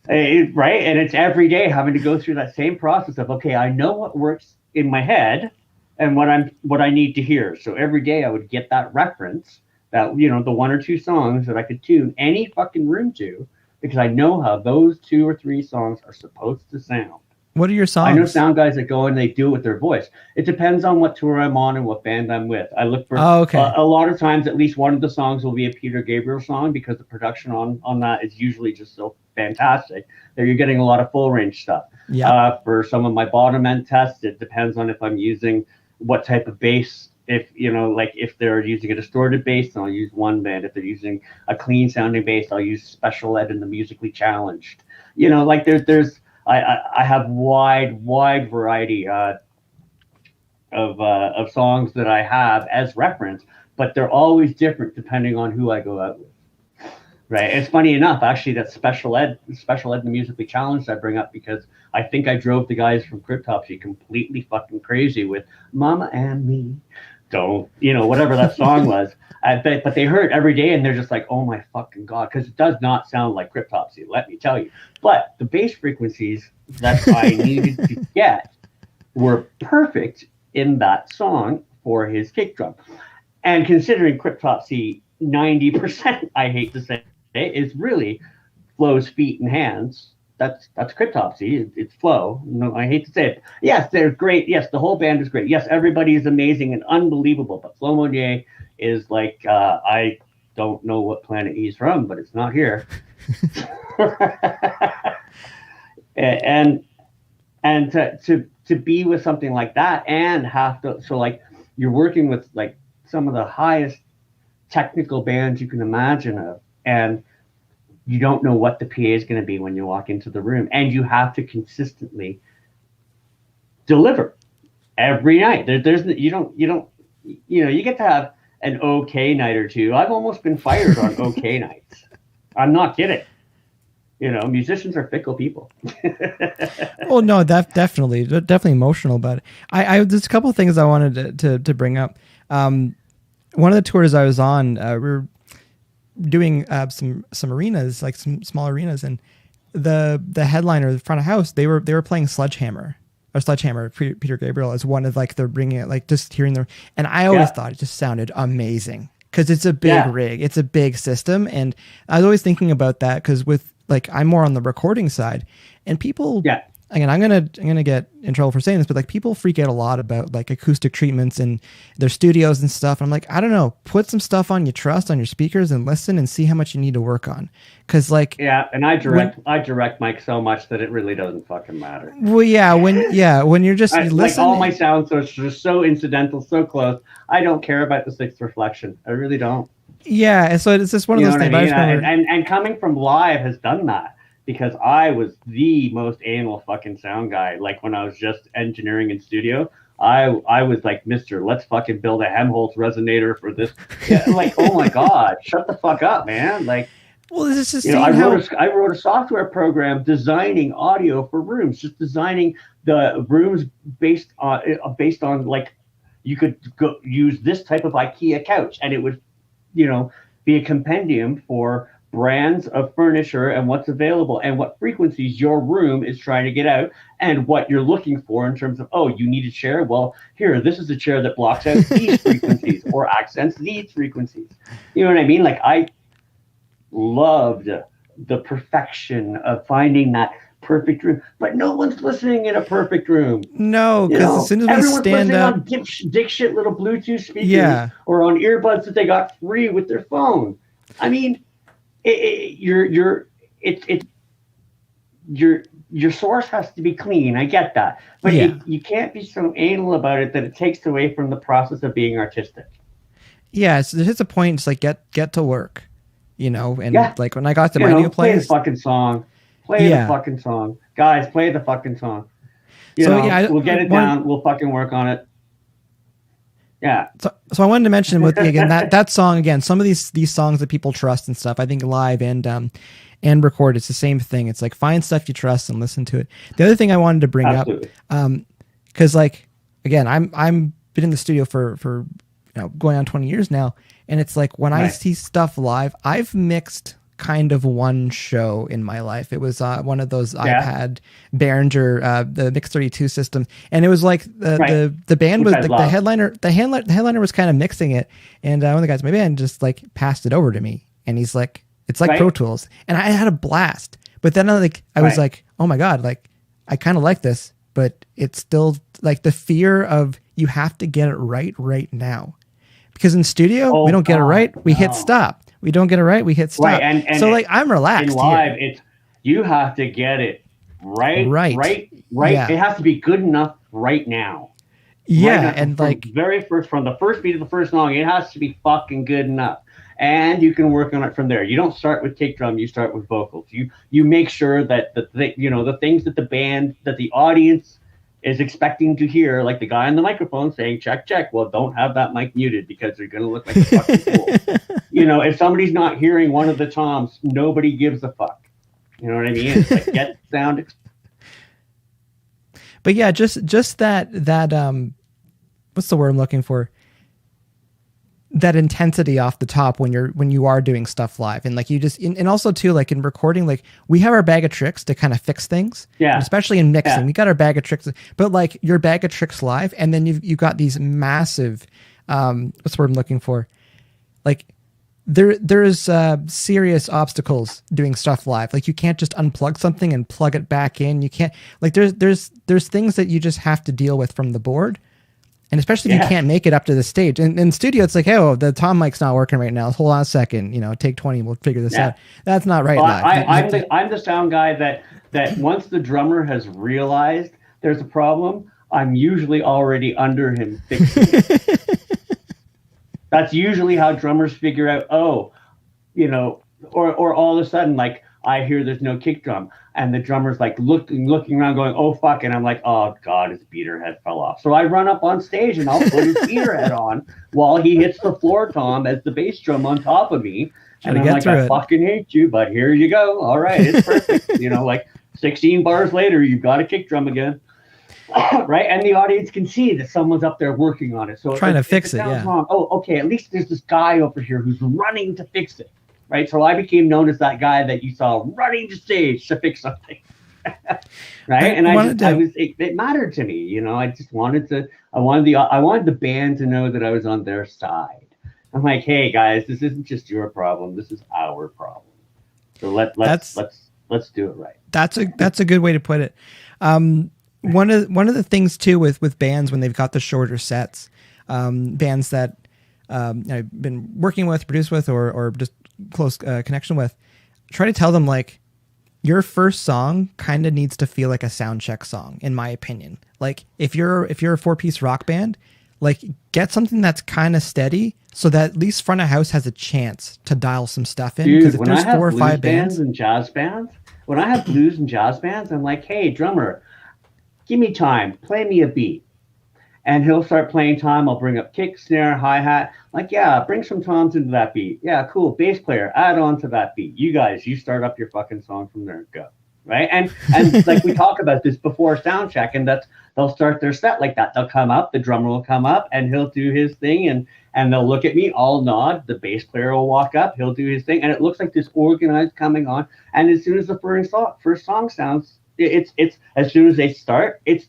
[SPEAKER 2] Right, and it's every day having to go through that same process of, okay, I know what works in my head and what I need to hear. So every day I would get that reference, that the 1 or 2 songs that I could tune any fucking room to, because I know how those 2 or 3 songs are supposed to sound.
[SPEAKER 1] What are your songs?
[SPEAKER 2] I know sound guys that go and they do it with their voice. It depends on what tour I'm on and what band I'm with. I look for a lot of times at least one of the songs will be a Peter Gabriel song, because the production on that is usually just so fantastic that you're getting a lot of full range stuff. Yeah. For some of my bottom end tests, it depends on if I'm using what type of bass. If like if they're using a distorted bass, then I'll use one band. If they're using a clean sounding bass, I'll use Special Ed and the Musically Challenged. Like there's I have wide variety of songs that I have as reference, but they're always different depending on who I go out with. Right. It's funny enough, actually, that Special Ed and the Musically Challenged I bring up because I think I drove the guys from Cryptopsy completely fucking crazy with Mama and Me. Don't, whatever that song was. But they heard it every day and they're just like, oh my fucking God, because it does not sound like Cryptopsy, let me tell you. But the bass frequencies that I needed to get were perfect in that song for his kick drum. And considering Cryptopsy 90%, I hate to say it, is really Flo's feet and hands. That's Cryptopsy. It's Flo. No, I hate to say it. Yes, they're great. Yes, the whole band is great. Yes, everybody is amazing and unbelievable. But Flo Monnier is like, I don't know what planet he's from, but it's not here. and to be with something like that and have to, so like you're working with like some of the highest technical bands you can imagine of, and you don't know what the PA is going to be when you walk into the room, and you have to consistently deliver every night. You get to have an okay night or two. I've almost been fired on okay nights. I'm not kidding. Musicians are fickle people.
[SPEAKER 1] Well, no, definitely emotional about it. I there's a couple of things I wanted to bring up. One of the tours I was on, we were doing some arenas, like some small arenas, and the headliner, the front of house, they were playing Sledgehammer, Peter Gabriel, as one of like they're bringing it, like just hearing and I always thought it just sounded amazing because it's a big rig, it's a big system, and I was always thinking about that because with like I'm more on the recording side, and people. Yeah. Again, I'm gonna get in trouble for saying this, but like people freak out a lot about like acoustic treatments in their studios and stuff. I'm like, I don't know, put some stuff on you trust on your speakers and listen and see how much you need to work on. Cause like
[SPEAKER 2] and I direct Mike so much that it really doesn't fucking matter.
[SPEAKER 1] Well, when you're just listening,
[SPEAKER 2] like all my sounds are just so incidental, so close. I don't care about the sixth reflection. I really don't.
[SPEAKER 1] Yeah, and so it's just one of those things.
[SPEAKER 2] I mean? And coming from live has done that. Because I was the most anal fucking sound guy. Like when I was just engineering in studio, I was like, Mr. Let's fucking build a Helmholtz resonator for this. Yeah, like, oh my God, shut the fuck up, man. Like,
[SPEAKER 1] well, this is
[SPEAKER 2] I wrote a software program designing audio for rooms, just designing the rooms based on like you could go use this type of IKEA couch, and it would, be a compendium for brands of furniture and what's available and what frequencies your room is trying to get out and what you're looking for in terms of, oh, you need a chair? Well, here, this is a chair that blocks out these frequencies or accents these frequencies. You know what I mean? Like I loved the perfection of finding that perfect room, but no one's listening in a perfect rom.
[SPEAKER 1] No, because as soon as we stand up,
[SPEAKER 2] on dick shit little Bluetooth speakers or on earbuds that they got free with their phone. I mean, your source has to be clean. I get that, but you can't be so anal about it that it takes away from the process of being artistic.
[SPEAKER 1] Yeah, so there's a point. It's like get to work, and like when I got to my new place,
[SPEAKER 2] play the fucking song. Play the fucking song, guys. Play the fucking song. We'll get it down. We'll fucking work on it. Yeah.
[SPEAKER 1] So I wanted to mention with again that song again. Some of these songs that people trust and stuff. I think live and record, it's the same thing. It's like find stuff you trust and listen to it. The other thing I wanted to bring up, because like again, I'm been in the studio for going on 20 years now, and it's like when I see stuff live, I've mixed kind of one show in my life. It was one of those iPad Behringer, the Mix 32 system, and it was like the band was the headliner. The headliner was kind of mixing it, and one of the guys, my band, just like passed it over to me, and he's like, "It's like Pro Tools," and I had a blast. But then I was like, "Oh my God!" Like I kind of like this, but it's still like the fear of you have to get it right now, because in studio we don't get it right, we hit stop. We don't get it right, we hit stop. Right, and so like I'm relaxed.
[SPEAKER 2] In live, it's you have to get it right. Yeah. It has to be good enough right now.
[SPEAKER 1] Yeah,
[SPEAKER 2] right now,
[SPEAKER 1] and like
[SPEAKER 2] from the first beat of the first song, it has to be fucking good enough. And you can work on it from there. You don't start with kick drum, you start with vocals. You make sure that the things that the band, that the audience is expecting to hear, like the guy on the microphone saying check. Well, don't have that mic muted because they're gonna look like a fucking fool. If somebody's not hearing one of the toms, nobody gives a fuck. You know what I mean? It's like get sound.
[SPEAKER 1] But yeah, just that what's the word I'm looking for? That intensity off the top when you are doing stuff live, and like you just and also too, like in recording, like we have our bag of tricks to kind of fix things, especially in mixing. We got our bag of tricks, but like your bag of tricks live, and then you've got these massive what's the word I'm looking for, like there's serious obstacles doing stuff live. Like you can't just unplug something and plug it back in. You can't, like there's things that you just have to deal with from the board. And especially if you can't make it up to the stage. In studio, it's like, hey, oh, the tom mic's not working right now. Hold on a second. Take 20. We'll figure this out. That's not right.
[SPEAKER 2] Live. I'm the sound guy that once the drummer has realized there's a problem, I'm usually already under him fixing it. That's usually how drummers figure out, or all of a sudden, like, I hear there's no kick drum, and the drummer's like looking around going, oh, fuck. And I'm like, oh, God, his beater head fell off. So I run up on stage and I'll put his beater head on while he hits the floor tom as the bass drum on top of me. And I'm like, I fucking hate you, but here you go. All right, it's perfect. Like 16 bars later, you've got a kick drum again. Right? And the audience can see that someone's up there working on it. So
[SPEAKER 1] trying to fix it. Yeah.
[SPEAKER 2] Wrong, oh, okay. At least there's this guy over here who's running to fix it. Right. So I became known as that guy that you saw running to stage to fix something. Right. It mattered to me. I just wanted the band to know that I was on their side. I'm like, hey guys, this isn't just your problem. This is our problem. So let's do it right. That's
[SPEAKER 1] a good way to put it. One of the things too with bands when they've got the shorter sets, bands that I've been working with, produced with, or just close connection with, try to tell them like your first song kind of needs to feel like a sound check song, in my opinion. Like if you're a 4-piece rock band, like get something that's kind of steady so that at least front of house has a chance to dial some stuff in.
[SPEAKER 2] Dude, if there's 4 or 5 bands and jazz bands, when I have blues and jazz bands, I'm like, hey drummer, give me time, play me a beat. And he'll start playing time. I'll bring up kick, snare, hi-hat. Like, yeah, bring some toms into that beat. Yeah, cool. Bass player, add on to that beat. You guys, you start up your fucking song from there. Go. Right? And like we talk about this before sound check, and they'll start their set like that. They'll come up, the drummer will come up, and he'll do his thing, and they'll look at me, I'll nod. The bass player will walk up, he'll do his thing, and it looks like this organized coming on. And as soon as the first song sounds, it's as soon as they start, it's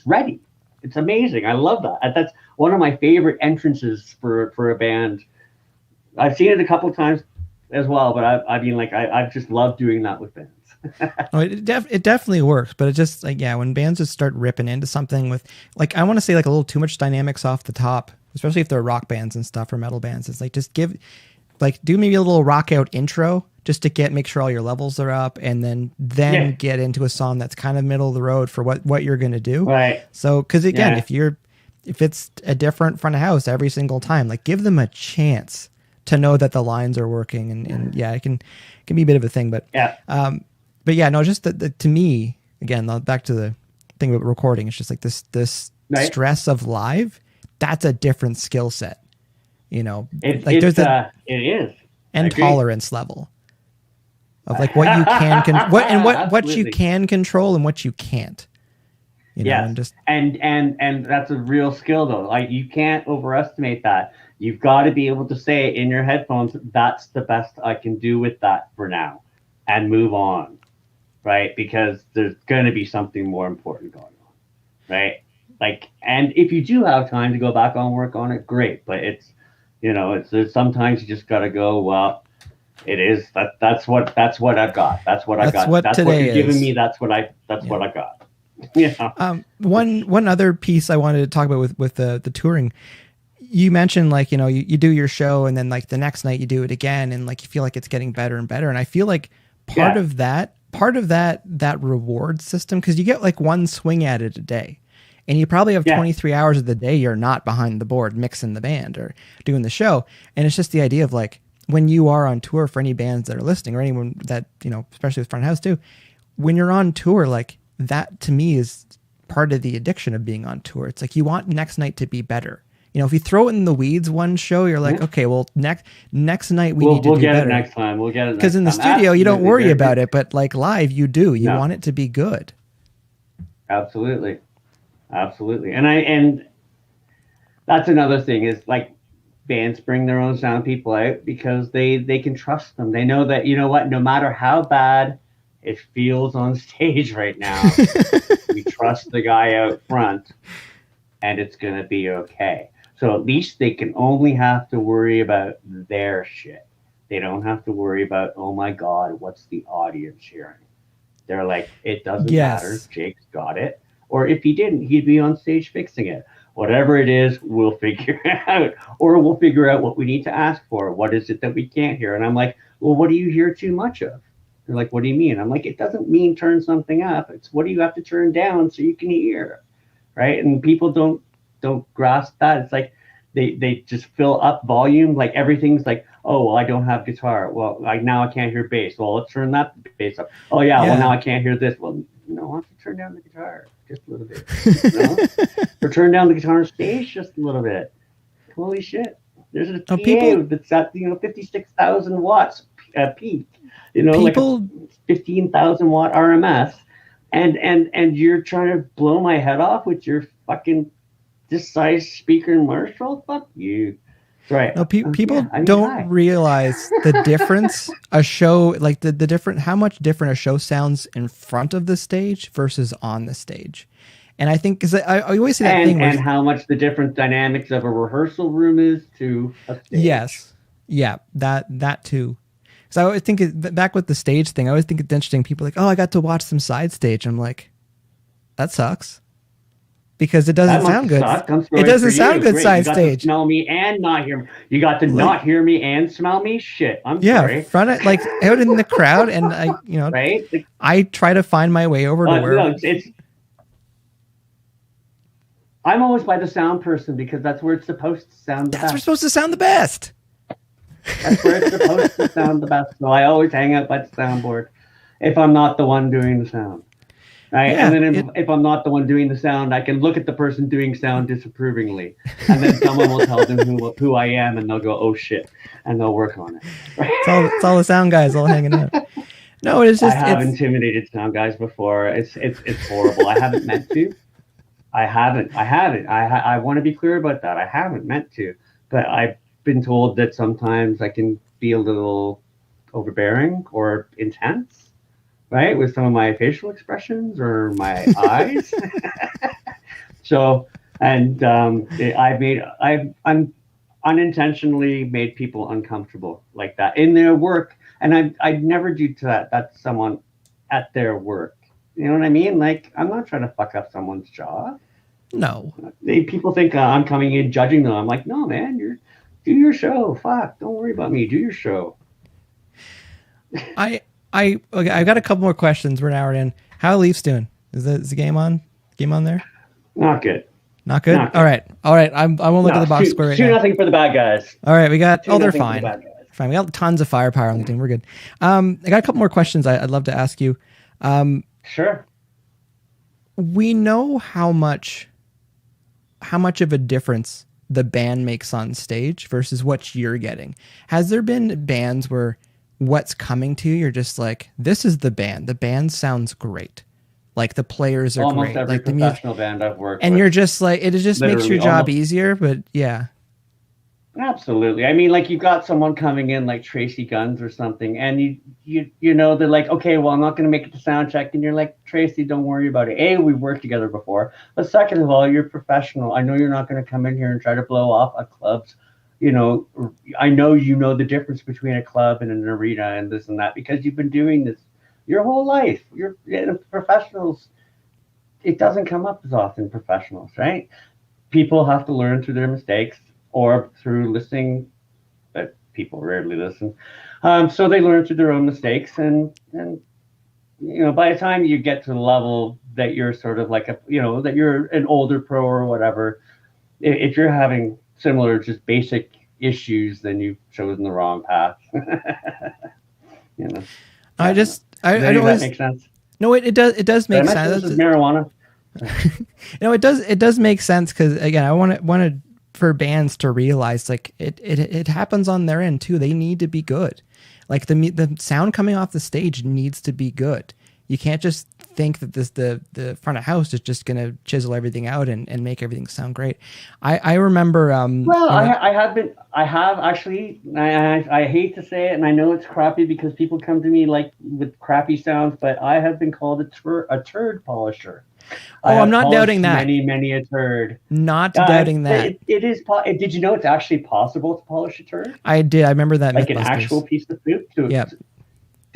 [SPEAKER 2] ready. It's amazing. I love that. That's one of my favorite entrances for a band. I've seen it a couple of times as well, but I've just loved doing that with bands.
[SPEAKER 1] It definitely works, but it just when bands just start ripping into something with I want to say a little too much dynamics off the top, especially if they're rock bands and stuff or metal bands. It's just do maybe a little rock out intro just to make sure all your levels are up, and then get into a song that's kind of middle of the road for what you're going to do.
[SPEAKER 2] Right.
[SPEAKER 1] So, cause again, if it's a different front of house every single time, give them a chance to know that the lines are working, and it can be a bit of a thing, but just to me, again, back to the thing about recording, it's just this stress of live. That's a different skill set,
[SPEAKER 2] it is.
[SPEAKER 1] And tolerance level of what you can what you can control and what you can't.
[SPEAKER 2] And that's a real skill though. You can't overestimate that. You've got to be able to say in your headphones, that's the best I can do with that for now, and move on, right? Because there's going to be something more important going on, right? And if you do have time to go back on work on it, great. But there's sometimes you just got to go, well, it is that's what I've got. That's what I got. That's what you're giving me. That's what I got. Yeah.
[SPEAKER 1] One other piece I wanted to talk about with the touring, you mentioned you do your show and then the next night you do it again, and you feel like it's getting better and better. And I feel like part of that reward system, because you get one swing at it a day. And you probably have 23 hours of the day you're not behind the board mixing the band or doing the show. And it's just the idea of when you are on tour, for any bands that are listening or anyone that, especially with front of house too, when you're on tour, that to me is part of the addiction of being on tour. It's you want next night to be better. If you throw it in the weeds one show, you're okay, well, next night we'll need to do better. We'll get it
[SPEAKER 2] next time. We'll get it
[SPEAKER 1] because in the studio, you don't worry about it, but live, you do. You want it to be good.
[SPEAKER 2] Absolutely. And that's another thing is bands bring their own sound people out because they can trust them. They know that, no matter how bad it feels on stage right now, we trust the guy out front and it's going to be okay. So at least they can only have to worry about their shit. They don't have to worry about, oh my God, what's the audience hearing? They're like, it doesn't matter. Jake's got it. Or if he didn't, he'd be on stage fixing it. Whatever it is, we'll figure it out. Or we'll figure out what we need to ask for. What is it that we can't hear? And I'm like, well, what do you hear too much of? They're like, what do you mean? I'm like, it doesn't mean turn something up. It's what do you have to turn down so you can hear, right? And people don't grasp that. It's like they just fill up volume. Like everything's like, oh, well, I don't have guitar. Well, like now I can't hear bass. Well, let's turn that bass up. Oh yeah. Well, now I can't hear this. Well, no, why don't you turn down the guitar just a little bit? You know? Or turn down the guitar on stage just a little bit. Holy shit! There's a PA that's at 56,000 watts peak. Like a 15,000 watt RMS, and you're trying to blow my head off with your fucking this size speaker and Marshall. Fuck you. Right.
[SPEAKER 1] No, people don't realize the difference a show, like the different, how much different a show sounds in front of the stage versus on the stage. And I think, because I always say that thing.
[SPEAKER 2] And how much the different dynamics of a rehearsal room is to a stage.
[SPEAKER 1] Yes. Yeah, that too. Because I always think, back with the stage thing, I always think it's interesting. People are like, oh, I got to watch some side stage. I'm like, that sucks. Because it doesn't sound good. It doesn't sound good side stage.
[SPEAKER 2] You got to smell me and not hear me. You got to not hear me and smell me. Shit, I'm sorry.
[SPEAKER 1] Front it, like out in the crowd, and
[SPEAKER 2] right?
[SPEAKER 1] I try to find my way over to where.
[SPEAKER 2] No, I'm always by the sound person because that's where it's supposed to sound the best.
[SPEAKER 1] That's where it's supposed to sound the best.
[SPEAKER 2] That's where it's supposed to sound the best. So I always hang out by the soundboard if I'm not the one doing the sound. Right. Yeah, and then if I'm not the one doing the sound, I can look at the person doing sound disapprovingly. And then someone will tell them who I am, and they'll go, oh shit. And they'll work on it. Right?
[SPEAKER 1] It's all the sound guys all hanging out. No, it's just.
[SPEAKER 2] I have intimidated sound guys before. It's horrible. I haven't meant to. I haven't. I want to be clear about that. I haven't meant to. But I've been told that sometimes I can be a little overbearing or intense. Right, with some of my facial expressions or my eyes. So, and I've unintentionally made people uncomfortable like that in their work, and I'd never do to that. That's someone at their work. You know what I mean? Like, I'm not trying to fuck up someone's job.
[SPEAKER 1] No.
[SPEAKER 2] People think I'm coming in judging them. I'm like, no, man, do your show. Fuck, don't worry about me. Do your show.
[SPEAKER 1] Okay, I've got a couple more questions. We're an hour in. How are Leafs doing? Is the game on? Game on there?
[SPEAKER 2] Not good.
[SPEAKER 1] Not good? All right. I won't look at the box score right now.
[SPEAKER 2] 2-0 for the bad guys.
[SPEAKER 1] All right, we got. They're fine. Fine. We got tons of firepower on the team. We're good. I got a couple more questions I'd love to ask you.
[SPEAKER 2] Sure.
[SPEAKER 1] We know how much of a difference the band makes on stage versus what you're getting. Has there been bands where what's coming to you, you're just like, this is the band. The band sounds great. Like the players are
[SPEAKER 2] almost
[SPEAKER 1] great.
[SPEAKER 2] Every
[SPEAKER 1] like the
[SPEAKER 2] professional band I've worked
[SPEAKER 1] and
[SPEAKER 2] with.
[SPEAKER 1] You're just like, it just makes your job easier, but yeah.
[SPEAKER 2] Absolutely. I mean, like you've got someone coming in like Tracy Guns or something, and you know, they're like, okay, well, I'm not going to make it to sound check. And you're like, Tracy, don't worry about it. A, we've worked together before. But second of all, you're professional. I know you're not going to come in here and try to blow off a club's, you know, I know you know the difference between a club and an arena and this and that because you've been doing this your whole life. You're professionals. It doesn't come up as often, professionals, right? People have to learn through their mistakes or through listening, but people rarely listen. So they learn through their own mistakes. And you know, by the time you get to the level that you're sort of like that you're an older pro or whatever, if you're having similar, just basic issues, then you've chosen the wrong path. You know,
[SPEAKER 1] does
[SPEAKER 2] that make sense?
[SPEAKER 1] No, it does make sense.
[SPEAKER 2] This is marijuana.
[SPEAKER 1] No, it does make sense because again, I want for bands to realize like it happens on their end too. They need to be good. Like the sound coming off the stage needs to be good. You can't just think that the front of house is just going to chisel everything out and make everything sound great. I remember.
[SPEAKER 2] I have actually. I hate to say it, and I know it's crappy because people come to me like with crappy sounds, but I have been called a turd polisher.
[SPEAKER 1] Oh, I'm not doubting that.
[SPEAKER 2] Many a turd.
[SPEAKER 1] Not doubting that.
[SPEAKER 2] It is. Did you know it's actually possible to polish a turd?
[SPEAKER 1] I did. I remember that.
[SPEAKER 2] Like an actual piece of poop.
[SPEAKER 1] Yeah.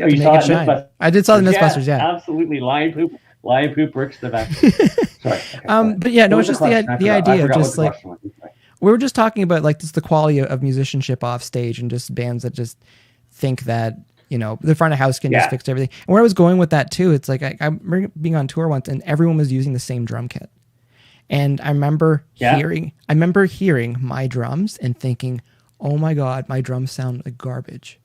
[SPEAKER 2] Oh, you saw it in Mythbusters?
[SPEAKER 1] I did saw the Mythbusters. Yeah.
[SPEAKER 2] Absolutely. Lion poop works the best. Sorry.
[SPEAKER 1] But yeah, no, it's just the idea of just like we were just talking about like just the quality of musicianship off stage and just bands that just think that, you know, the front of house can just fix everything. And where I was going with that too, it's like I remember being on tour once and everyone was using the same drum kit. And I remember hearing my drums and thinking, oh my God, my drums sound like garbage.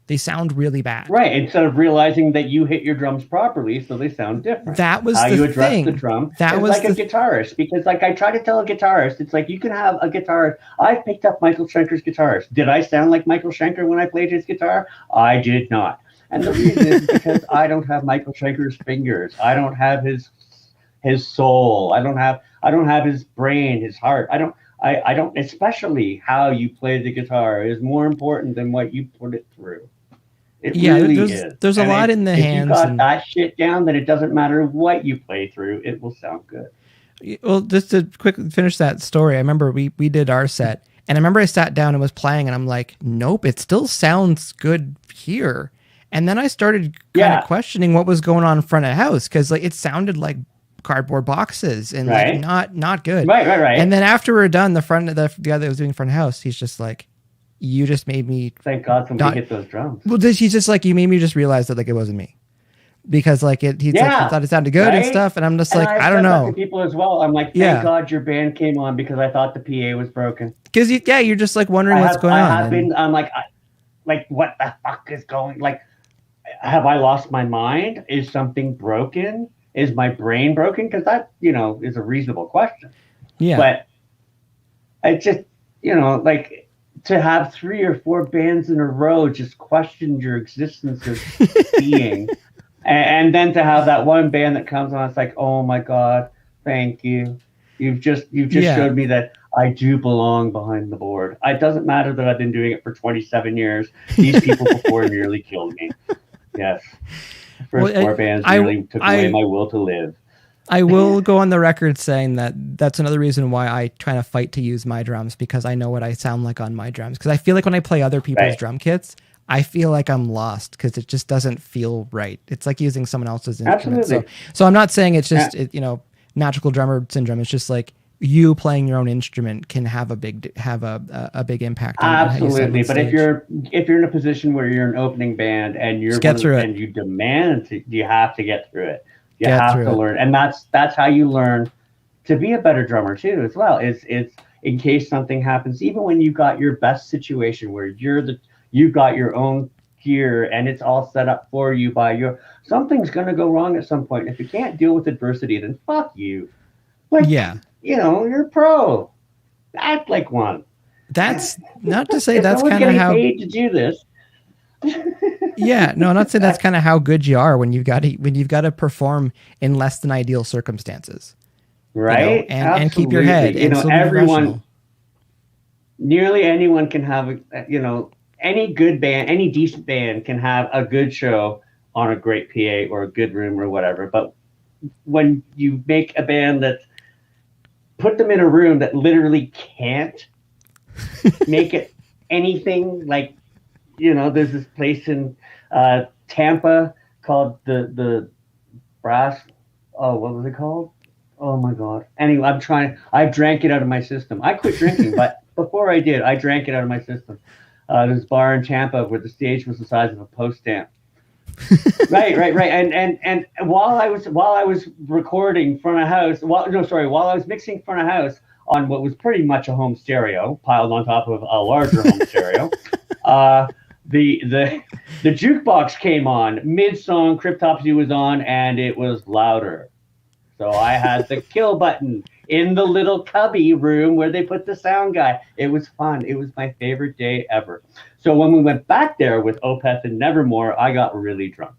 [SPEAKER 1] They sound really bad.
[SPEAKER 2] Right. Instead of realizing that you hit your drums properly, so they sound different.
[SPEAKER 1] That was
[SPEAKER 2] how
[SPEAKER 1] the
[SPEAKER 2] you address
[SPEAKER 1] thing.
[SPEAKER 2] The drum.
[SPEAKER 1] That was
[SPEAKER 2] like a guitarist, because like I try to tell a guitarist, it's like you can have a guitarist. I picked up Michael Schenker's guitars. Did I sound like Michael Schenker when I played his guitar? I did not. And the reason is because I don't have Michael Schenker's fingers. I don't have his soul. I don't have his brain, his heart. I don't. Especially how you play the guitar is more important than what you put it through. It really is.
[SPEAKER 1] There's a lot in the hands.
[SPEAKER 2] If you got that shit down, then it doesn't matter what you play through. It will sound good.
[SPEAKER 1] Well, just to quickly finish that story, I remember we did our set, and I remember I sat down and was playing, and I'm like, nope, it still sounds good here. And then I started kind of questioning what was going on in front of house, because like it sounded like cardboard boxes and like not good.
[SPEAKER 2] Right.
[SPEAKER 1] And then after we were done, the guy that was doing front of house, he's just like, you just made me
[SPEAKER 2] thank God somebody hit those drums.
[SPEAKER 1] Well, he's just like, you made me just realize that like it wasn't me, because like like, he thought it sounded good and stuff, and I'm just like, I don't know.
[SPEAKER 2] To people as well, I'm like, thank God your band came on, because I thought the PA was broken.
[SPEAKER 1] Because you're just like wondering what's going on.
[SPEAKER 2] I'm like, what the fuck is going? Like, have I lost my mind? Is something broken? Is my brain broken? Because that, is a reasonable question.
[SPEAKER 1] Yeah.
[SPEAKER 2] But I just, like, to have 3 or 4 bands in a row just question your existence as being, and then to have that one band that comes on, it's like, oh my God, thank you. You've just showed me that I do belong behind the board. It doesn't matter that I've been doing it for 27 years. These people before nearly killed me. Yes. First 4 bands really took away my will to live.
[SPEAKER 1] I will go on the record saying that that's another reason why I try to fight to use my drums, because I know what I sound like on my drums. Because I feel like when I play other people's drum kits, I feel like I'm lost because it just doesn't feel right. It's like using someone else's instrument. So I'm not saying it's just magical drummer syndrome. It's just like you playing your own instrument can have a big impact.
[SPEAKER 2] Absolutely, but if you're in a position where you're an opening band and you demand you have to get through it. You have to learn, and that's how you learn to be a better drummer too, as well. It's in case something happens, even when you got your best situation where you've got your own gear and it's all set up for you something's gonna go wrong at some point. If you can't deal with adversity, then fuck you. You're a pro. Act like one.
[SPEAKER 1] That's not to say that's kind of how
[SPEAKER 2] paid to do this.
[SPEAKER 1] Yeah, no, I'm not saying that's kind of how good you are when you've got to perform in less than ideal circumstances,
[SPEAKER 2] right?
[SPEAKER 1] And keep your head.
[SPEAKER 2] Nearly anyone can have any good band, any decent band can have a good show on a great PA or a good room or whatever. But when you make a band that put them in a room that literally can't make it anything like. There's this place in Tampa called the Brass. Oh, what was it called? Oh my God. Anyway, I drank it out of my system. I quit drinking, but before I did, I drank it out of my system. This bar in Tampa where the stage was the size of a post stamp. Right. And while I was recording front of house, while I was mixing front of house on what was pretty much a home stereo piled on top of a larger home stereo, the jukebox came on mid-song. Cryptopsy was on, and it was louder. So I had the kill button in the little cubby room where they put the sound guy. It was fun. It was my favorite day ever. So when we went back there with Opeth and Nevermore, I got really drunk.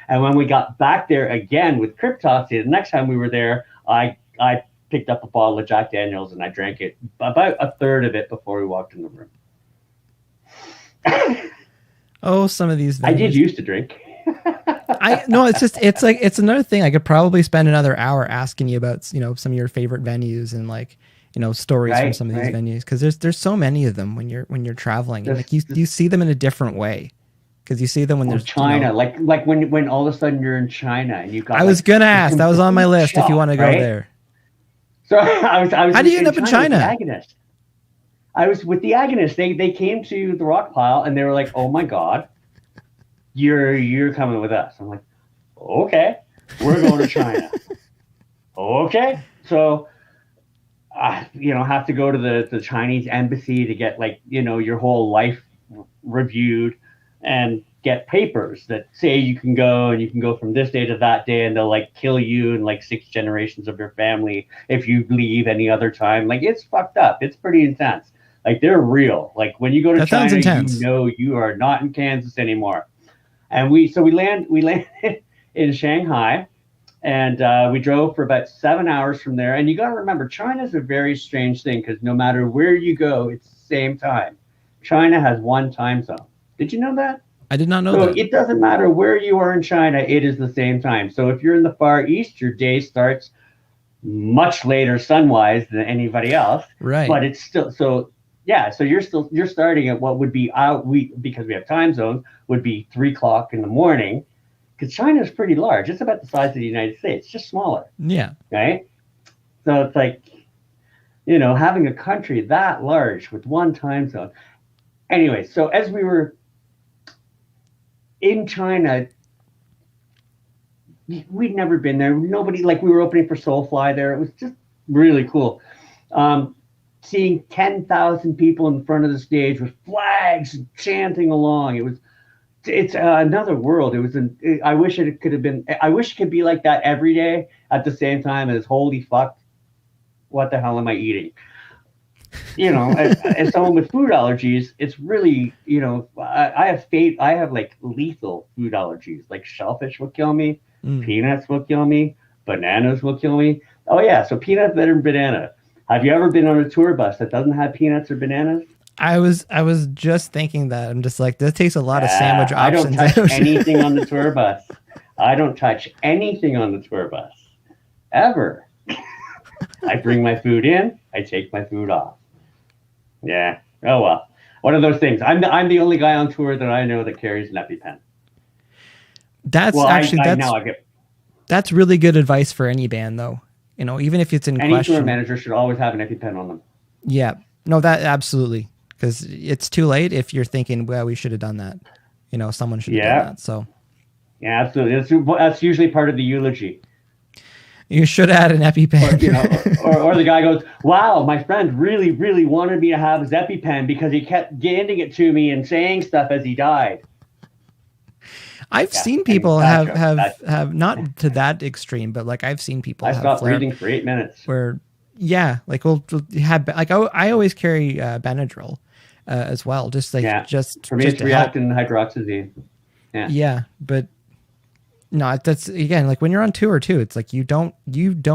[SPEAKER 2] And when we got back there again with Cryptopsy, the next time we were there, I picked up a bottle of Jack Daniels and I drank it, about a third of it before we walked in the room.
[SPEAKER 1] Oh, some of these venues.
[SPEAKER 2] I did used to drink.
[SPEAKER 1] I no, it's another thing. I could probably spend another hour asking you about, some of your favorite venues and like, stories from some of these venues, because there's so many of them when you're traveling, and like you see them in a different way, because you see them when there's
[SPEAKER 2] China, like when all of a sudden you're in China and you got.
[SPEAKER 1] I was gonna ask. That was on my list. If you want to go there.
[SPEAKER 2] So I was.
[SPEAKER 1] How do you end up in China?
[SPEAKER 2] I was with the agonists. They came to the rock pile and they were like, "Oh my God, you're coming with us." I'm like, "Okay, we're going to China." Okay, so have to go to the Chinese embassy to get your whole life reviewed and get papers that say you can go, and you can go from this day to that day, and they'll kill you and 6 generations of your family if you leave any other time. It's fucked up. It's pretty intense. They're real. When you go to China, you are not in Kansas anymore. And we landed in Shanghai, and we drove for about 7 hours from there. And you got to remember, China's a very strange thing, because no matter where you go, it's the same time. China has one time zone. Did you know that?
[SPEAKER 1] I did not know that.
[SPEAKER 2] So it doesn't matter where you are in China, it is the same time. So if you're in the Far East, your day starts much later sun-wise than anybody else.
[SPEAKER 1] Right.
[SPEAKER 2] But it's still so you're starting at what would be because we have time zones, would be 3:00 in the morning, because China is pretty large. It's about the size of the United States, just smaller.
[SPEAKER 1] Yeah.
[SPEAKER 2] Right. So it's having a country that large with one time zone. Anyway, so as we were in China, we'd never been there. Nobody, we were opening for Soulfly there. It was just really cool. Seeing 10,000 people in front of the stage with flags and chanting along. It's another world. I wish it could be like that every day at the same time as holy fuck, what the hell am I eating? As someone with food allergies, it's really, I have lethal food allergies. Shellfish will kill me, peanuts will kill me, bananas will kill me. Oh yeah, so peanut butter and banana. Have you ever been on a tour bus that doesn't have peanuts or bananas?
[SPEAKER 1] I was just thinking that. I'm just like, this takes a lot of sandwich options.
[SPEAKER 2] I don't touch anything on the tour bus. I don't touch anything on the tour bus. Ever. I bring my food in, I take my food off. Yeah. Oh well. One of those things. I'm the only guy on tour that I know that carries an EpiPen.
[SPEAKER 1] That's really good advice for any band, though. Even if it's in
[SPEAKER 2] any
[SPEAKER 1] question.
[SPEAKER 2] Any tour manager should always have an EpiPen on them.
[SPEAKER 1] Yeah. No, that absolutely, because it's too late if you're thinking, well, we should have done that. Someone should have done that. So.
[SPEAKER 2] Yeah, absolutely. That's usually part of the eulogy.
[SPEAKER 1] You should add an EpiPen.
[SPEAKER 2] Or the guy goes, wow, my friend really, really wanted me to have his EpiPen because he kept handing it to me and saying stuff as he died.
[SPEAKER 1] I've seen people have not to that extreme, but I've seen people.
[SPEAKER 2] I stopped breathing for 8 minutes.
[SPEAKER 1] Where, we'll have I always carry Benadryl as well, just
[SPEAKER 2] for me it's reactant hydroxyzine.
[SPEAKER 1] Yeah, but. No, that's again, when you're on tour too, it's you don't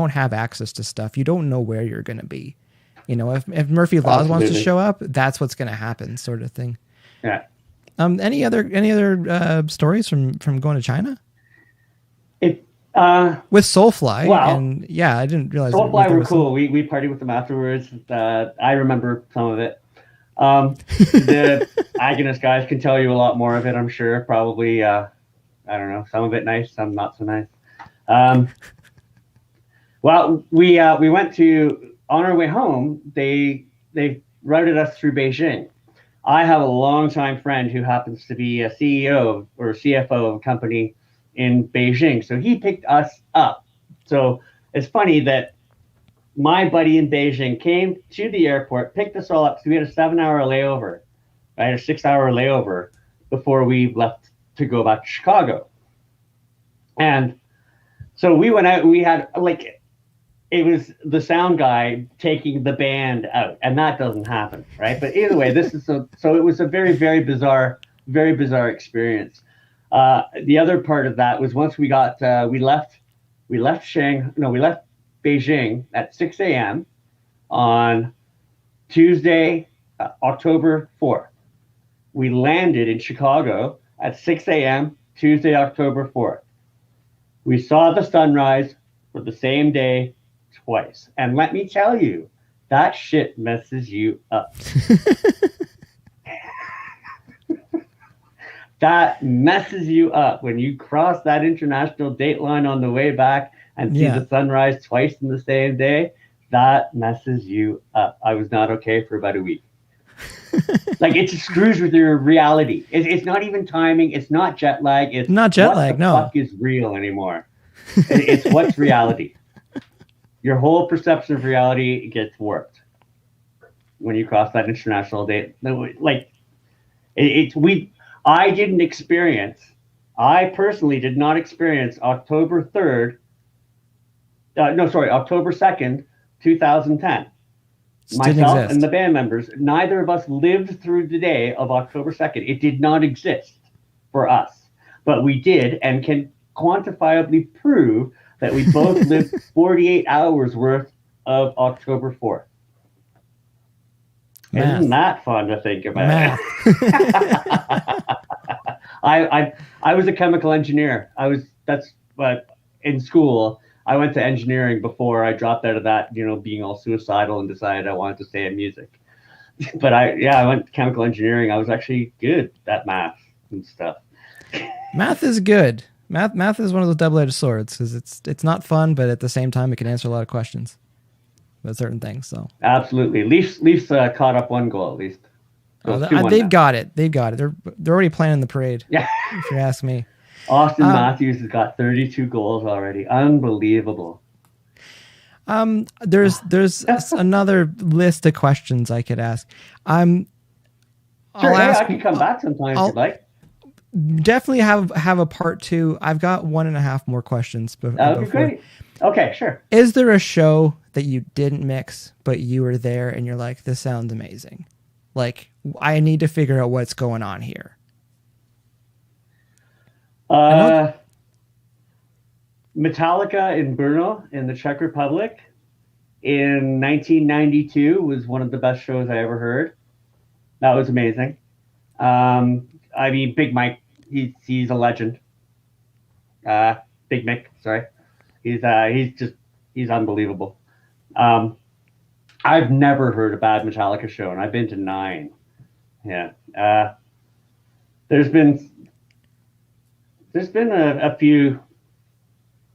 [SPEAKER 1] have access to stuff. You don't know where you're going to be. If Murphy Laws wants to show up, that's what's going to happen, sort of thing.
[SPEAKER 2] Yeah.
[SPEAKER 1] Any other stories from going to China? With Soulfly.
[SPEAKER 2] Wow.
[SPEAKER 1] And I didn't realize
[SPEAKER 2] Soulfly were cool. We partied with them afterwards. I remember some of it. The Agonist guys can tell you a lot more of it, I'm sure. Probably. I don't know, some of it nice, some not so nice. Well, we went to, on our way home, they routed us through Beijing. I have a longtime friend who happens to be a CEO or CFO of a company in Beijing, so he picked us up. So it's funny that my buddy in Beijing came to the airport, picked us all up, so we had a 7-hour layover, right, a 6-hour layover before we left to go back to Chicago. And so we went out, we had it was the sound guy taking the band out, and that doesn't happen, right? But either way, this is so it was a very, very bizarre experience. The other part of that was once we got we left Beijing at 6 a.m. on Tuesday, October 4th. We landed in Chicago at 6 a.m. Tuesday, October 4th. We saw the sunrise for the same day twice. And let me tell you, that shit messes you up. That messes you up when you cross that international date line on the way back and see the sunrise twice in the same day. That messes you up. I was not okay for about a week. Like, it just screws with your reality. It's not even timing. It's not jet lag. It's
[SPEAKER 1] not jet lag.
[SPEAKER 2] What the fuck is real anymore? It's what's reality. Your whole perception of reality gets warped when you cross that international date. Like, I didn't experience. I personally did not experience October 2nd, 2010. Myself and the band members, neither of us lived through the day of October 2nd. It did not exist for us, but we did and can quantifiably prove that we both lived 48 hours worth of October 4th. Math. Isn't that fun to think about? I was a chemical engineer. In school. I went to engineering before I dropped out of that, being all suicidal and decided I wanted to stay in music. But I went to chemical engineering. I was actually good at math and stuff.
[SPEAKER 1] Math is good. Math is one of those double-edged swords because it's not fun, but at the same time it can answer a lot of questions about certain things. So
[SPEAKER 2] absolutely, Leafs caught up one goal at least.
[SPEAKER 1] They've got it. They've got it. They're already planning the parade. Yeah, if you ask me.
[SPEAKER 2] Austin Matthews has got 32 goals already. Unbelievable.
[SPEAKER 1] There's another list of questions I could ask.
[SPEAKER 2] I can come back sometime if you'd like.
[SPEAKER 1] Definitely have a part 2. I've got 1.5 more questions.
[SPEAKER 2] That would be great. Okay, sure.
[SPEAKER 1] Is there a show that you didn't mix, but you were there and you're like, this sounds amazing? Like, I need to figure out what's going on here.
[SPEAKER 2] Metallica in Brno in the Czech Republic in 1992 was one of the best shows I ever heard. That was amazing. Big Mike, he's a legend. Big Mick, sorry. He's unbelievable. I've never heard a bad Metallica show, and I've been to 9. Yeah. There's been a few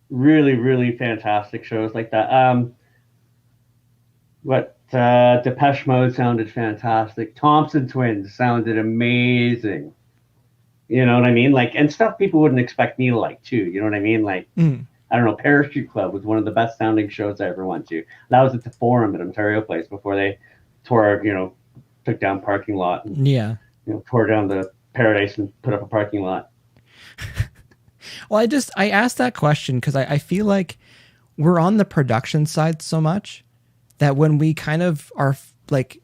[SPEAKER 2] really, really fantastic shows like that. Depeche Mode sounded fantastic. Thompson Twins sounded amazing. You know what I mean? Like, and stuff people wouldn't expect me to like too. You know what I mean? Like, I don't know. Parachute Club was one of the best sounding shows I ever went to. That was at the Forum at Ontario Place before they took down parking lot. And, tore down the Paradise and put up a parking lot.
[SPEAKER 1] Well, I asked that question because I feel like we're on the production side so much that when we kind of are like,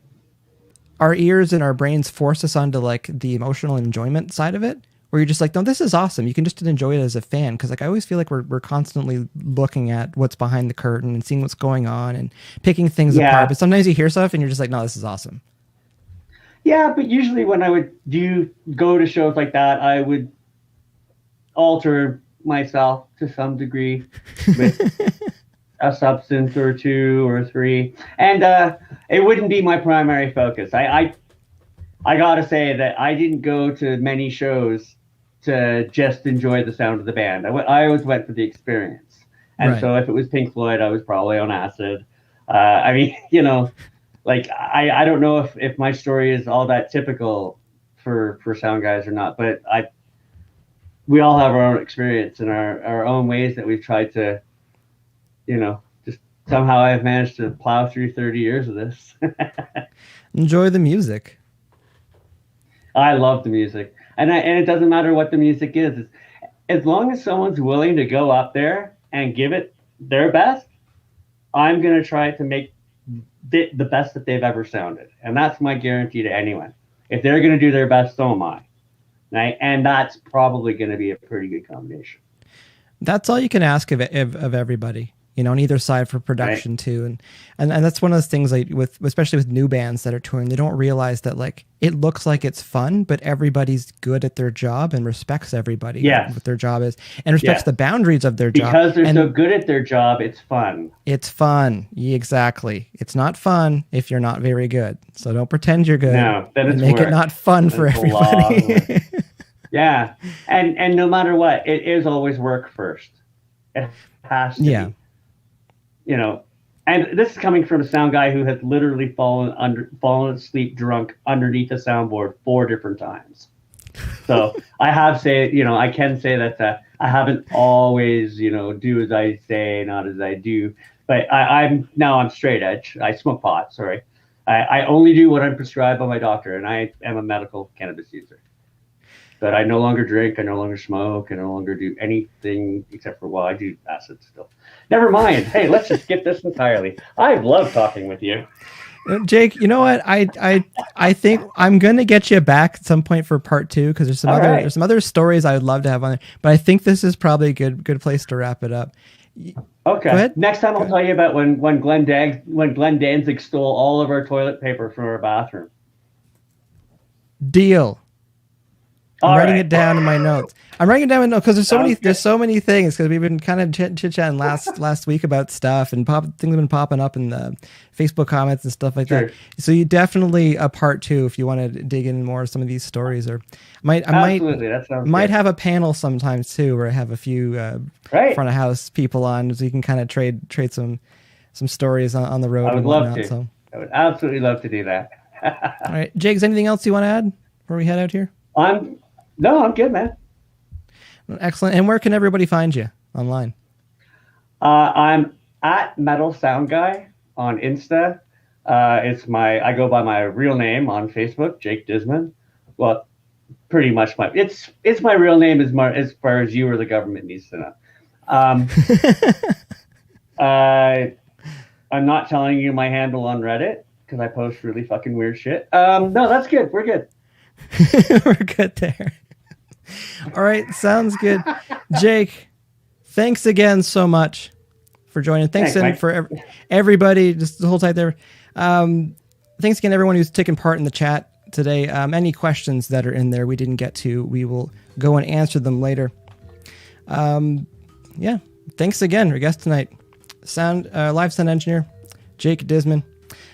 [SPEAKER 1] our ears and our brains force us onto like the emotional enjoyment side of it, where you're just like, no, this is awesome. You can just enjoy it as a fan. Because like I always feel like we're constantly looking at what's behind the curtain and seeing what's going on and picking things apart. But sometimes you hear stuff and you're just like, no, this is awesome.
[SPEAKER 2] Yeah, but usually when I would go to shows like that, I would alter myself to some degree with a substance or 2 or 3, and it wouldn't be my primary focus. I gotta say that I didn't go to many shows to just enjoy the sound of the band. I always went for the experience, and so if it was Pink Floyd, I was probably on acid. Like I don't know if my story is all that typical for sound guys or not, but we all have our own experience and our own ways that we've tried to, just somehow I've managed to plow through 30 years of this.
[SPEAKER 1] Enjoy the music.
[SPEAKER 2] I love the music. And it doesn't matter what the music is. As long as someone's willing to go up there and give it their best, I'm going to try to make the best that they've ever sounded. And that's my guarantee to anyone. If they're going to do their best, so am I. Right? And that's probably going to be a pretty good combination.
[SPEAKER 1] That's all you can ask of everybody. on either side for production too. And that's one of those things like especially with new bands that are touring, they don't realize that like it looks like it's fun, but everybody's good at their job and respects everybody what their job is and respects the boundaries of their job.
[SPEAKER 2] Because they're so good at their job, it's fun.
[SPEAKER 1] It's fun. Exactly. It's not fun if you're not very good. So don't pretend you're good.
[SPEAKER 2] No, then it's
[SPEAKER 1] make it not fun for everybody.
[SPEAKER 2] Yeah. And no matter what, it is always work first. It has to be. And this is coming from a sound guy who has literally fallen asleep drunk underneath a soundboard 4 different times. So I can say that I haven't always, do as I say, not as I do. But I'm straight edge. I smoke pot. Sorry, I only do what I'm prescribed by my doctor, and I am a medical cannabis user. But I no longer drink. I no longer smoke. I no longer do anything except for, I do acid still. Never mind. Hey, let's just skip this entirely. I love talking with you.
[SPEAKER 1] Jake, you know what? I think I'm going to get you back at some point for part 2 because there's some other stories I would love to have on there. But I think this is probably a good place to wrap it up.
[SPEAKER 2] Okay. Next time I'll tell you about when Glenn Danzig stole all of our toilet paper from our bathroom.
[SPEAKER 1] Deal. I'm writing it down in my notes. I'm writing it down in my notes because there's so many things because we've been kind of chit-chatting last week about stuff and things have been popping up in the Facebook comments and stuff like that. So you definitely a part 2 if you want to dig in more of some of these stories, or I might have a panel sometimes too where I have a few front of house people on so you can kind of trade some stories on the road.
[SPEAKER 2] I would love to. So. I would absolutely love to do that.
[SPEAKER 1] All right, Jake, is anything else you want to add before we head out here?
[SPEAKER 2] No, I'm good, man.
[SPEAKER 1] Excellent. And where can everybody find you online?
[SPEAKER 2] I'm at Metal Sound Guy on Insta. I go by my real name on Facebook, Jake Disman. Well, pretty much it's my real name as far as you or the government needs to know. I'm not telling you my handle on Reddit because I post really fucking weird shit. No, that's good. We're good.
[SPEAKER 1] We're good there. All right, sounds good. Jake, thanks again so much for joining. Thanks for everybody, just hold tight there. Thanks again everyone who's taken part in the chat today. Any questions that are in there we didn't get to, we will go and answer them later. Thanks again. Our guest tonight, live sound engineer, Jake Disman.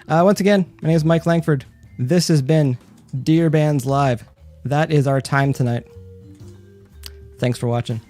[SPEAKER 1] Once again, my name is Mike Langford. This has been DearBands Live. That is our time tonight. Thanks for watching.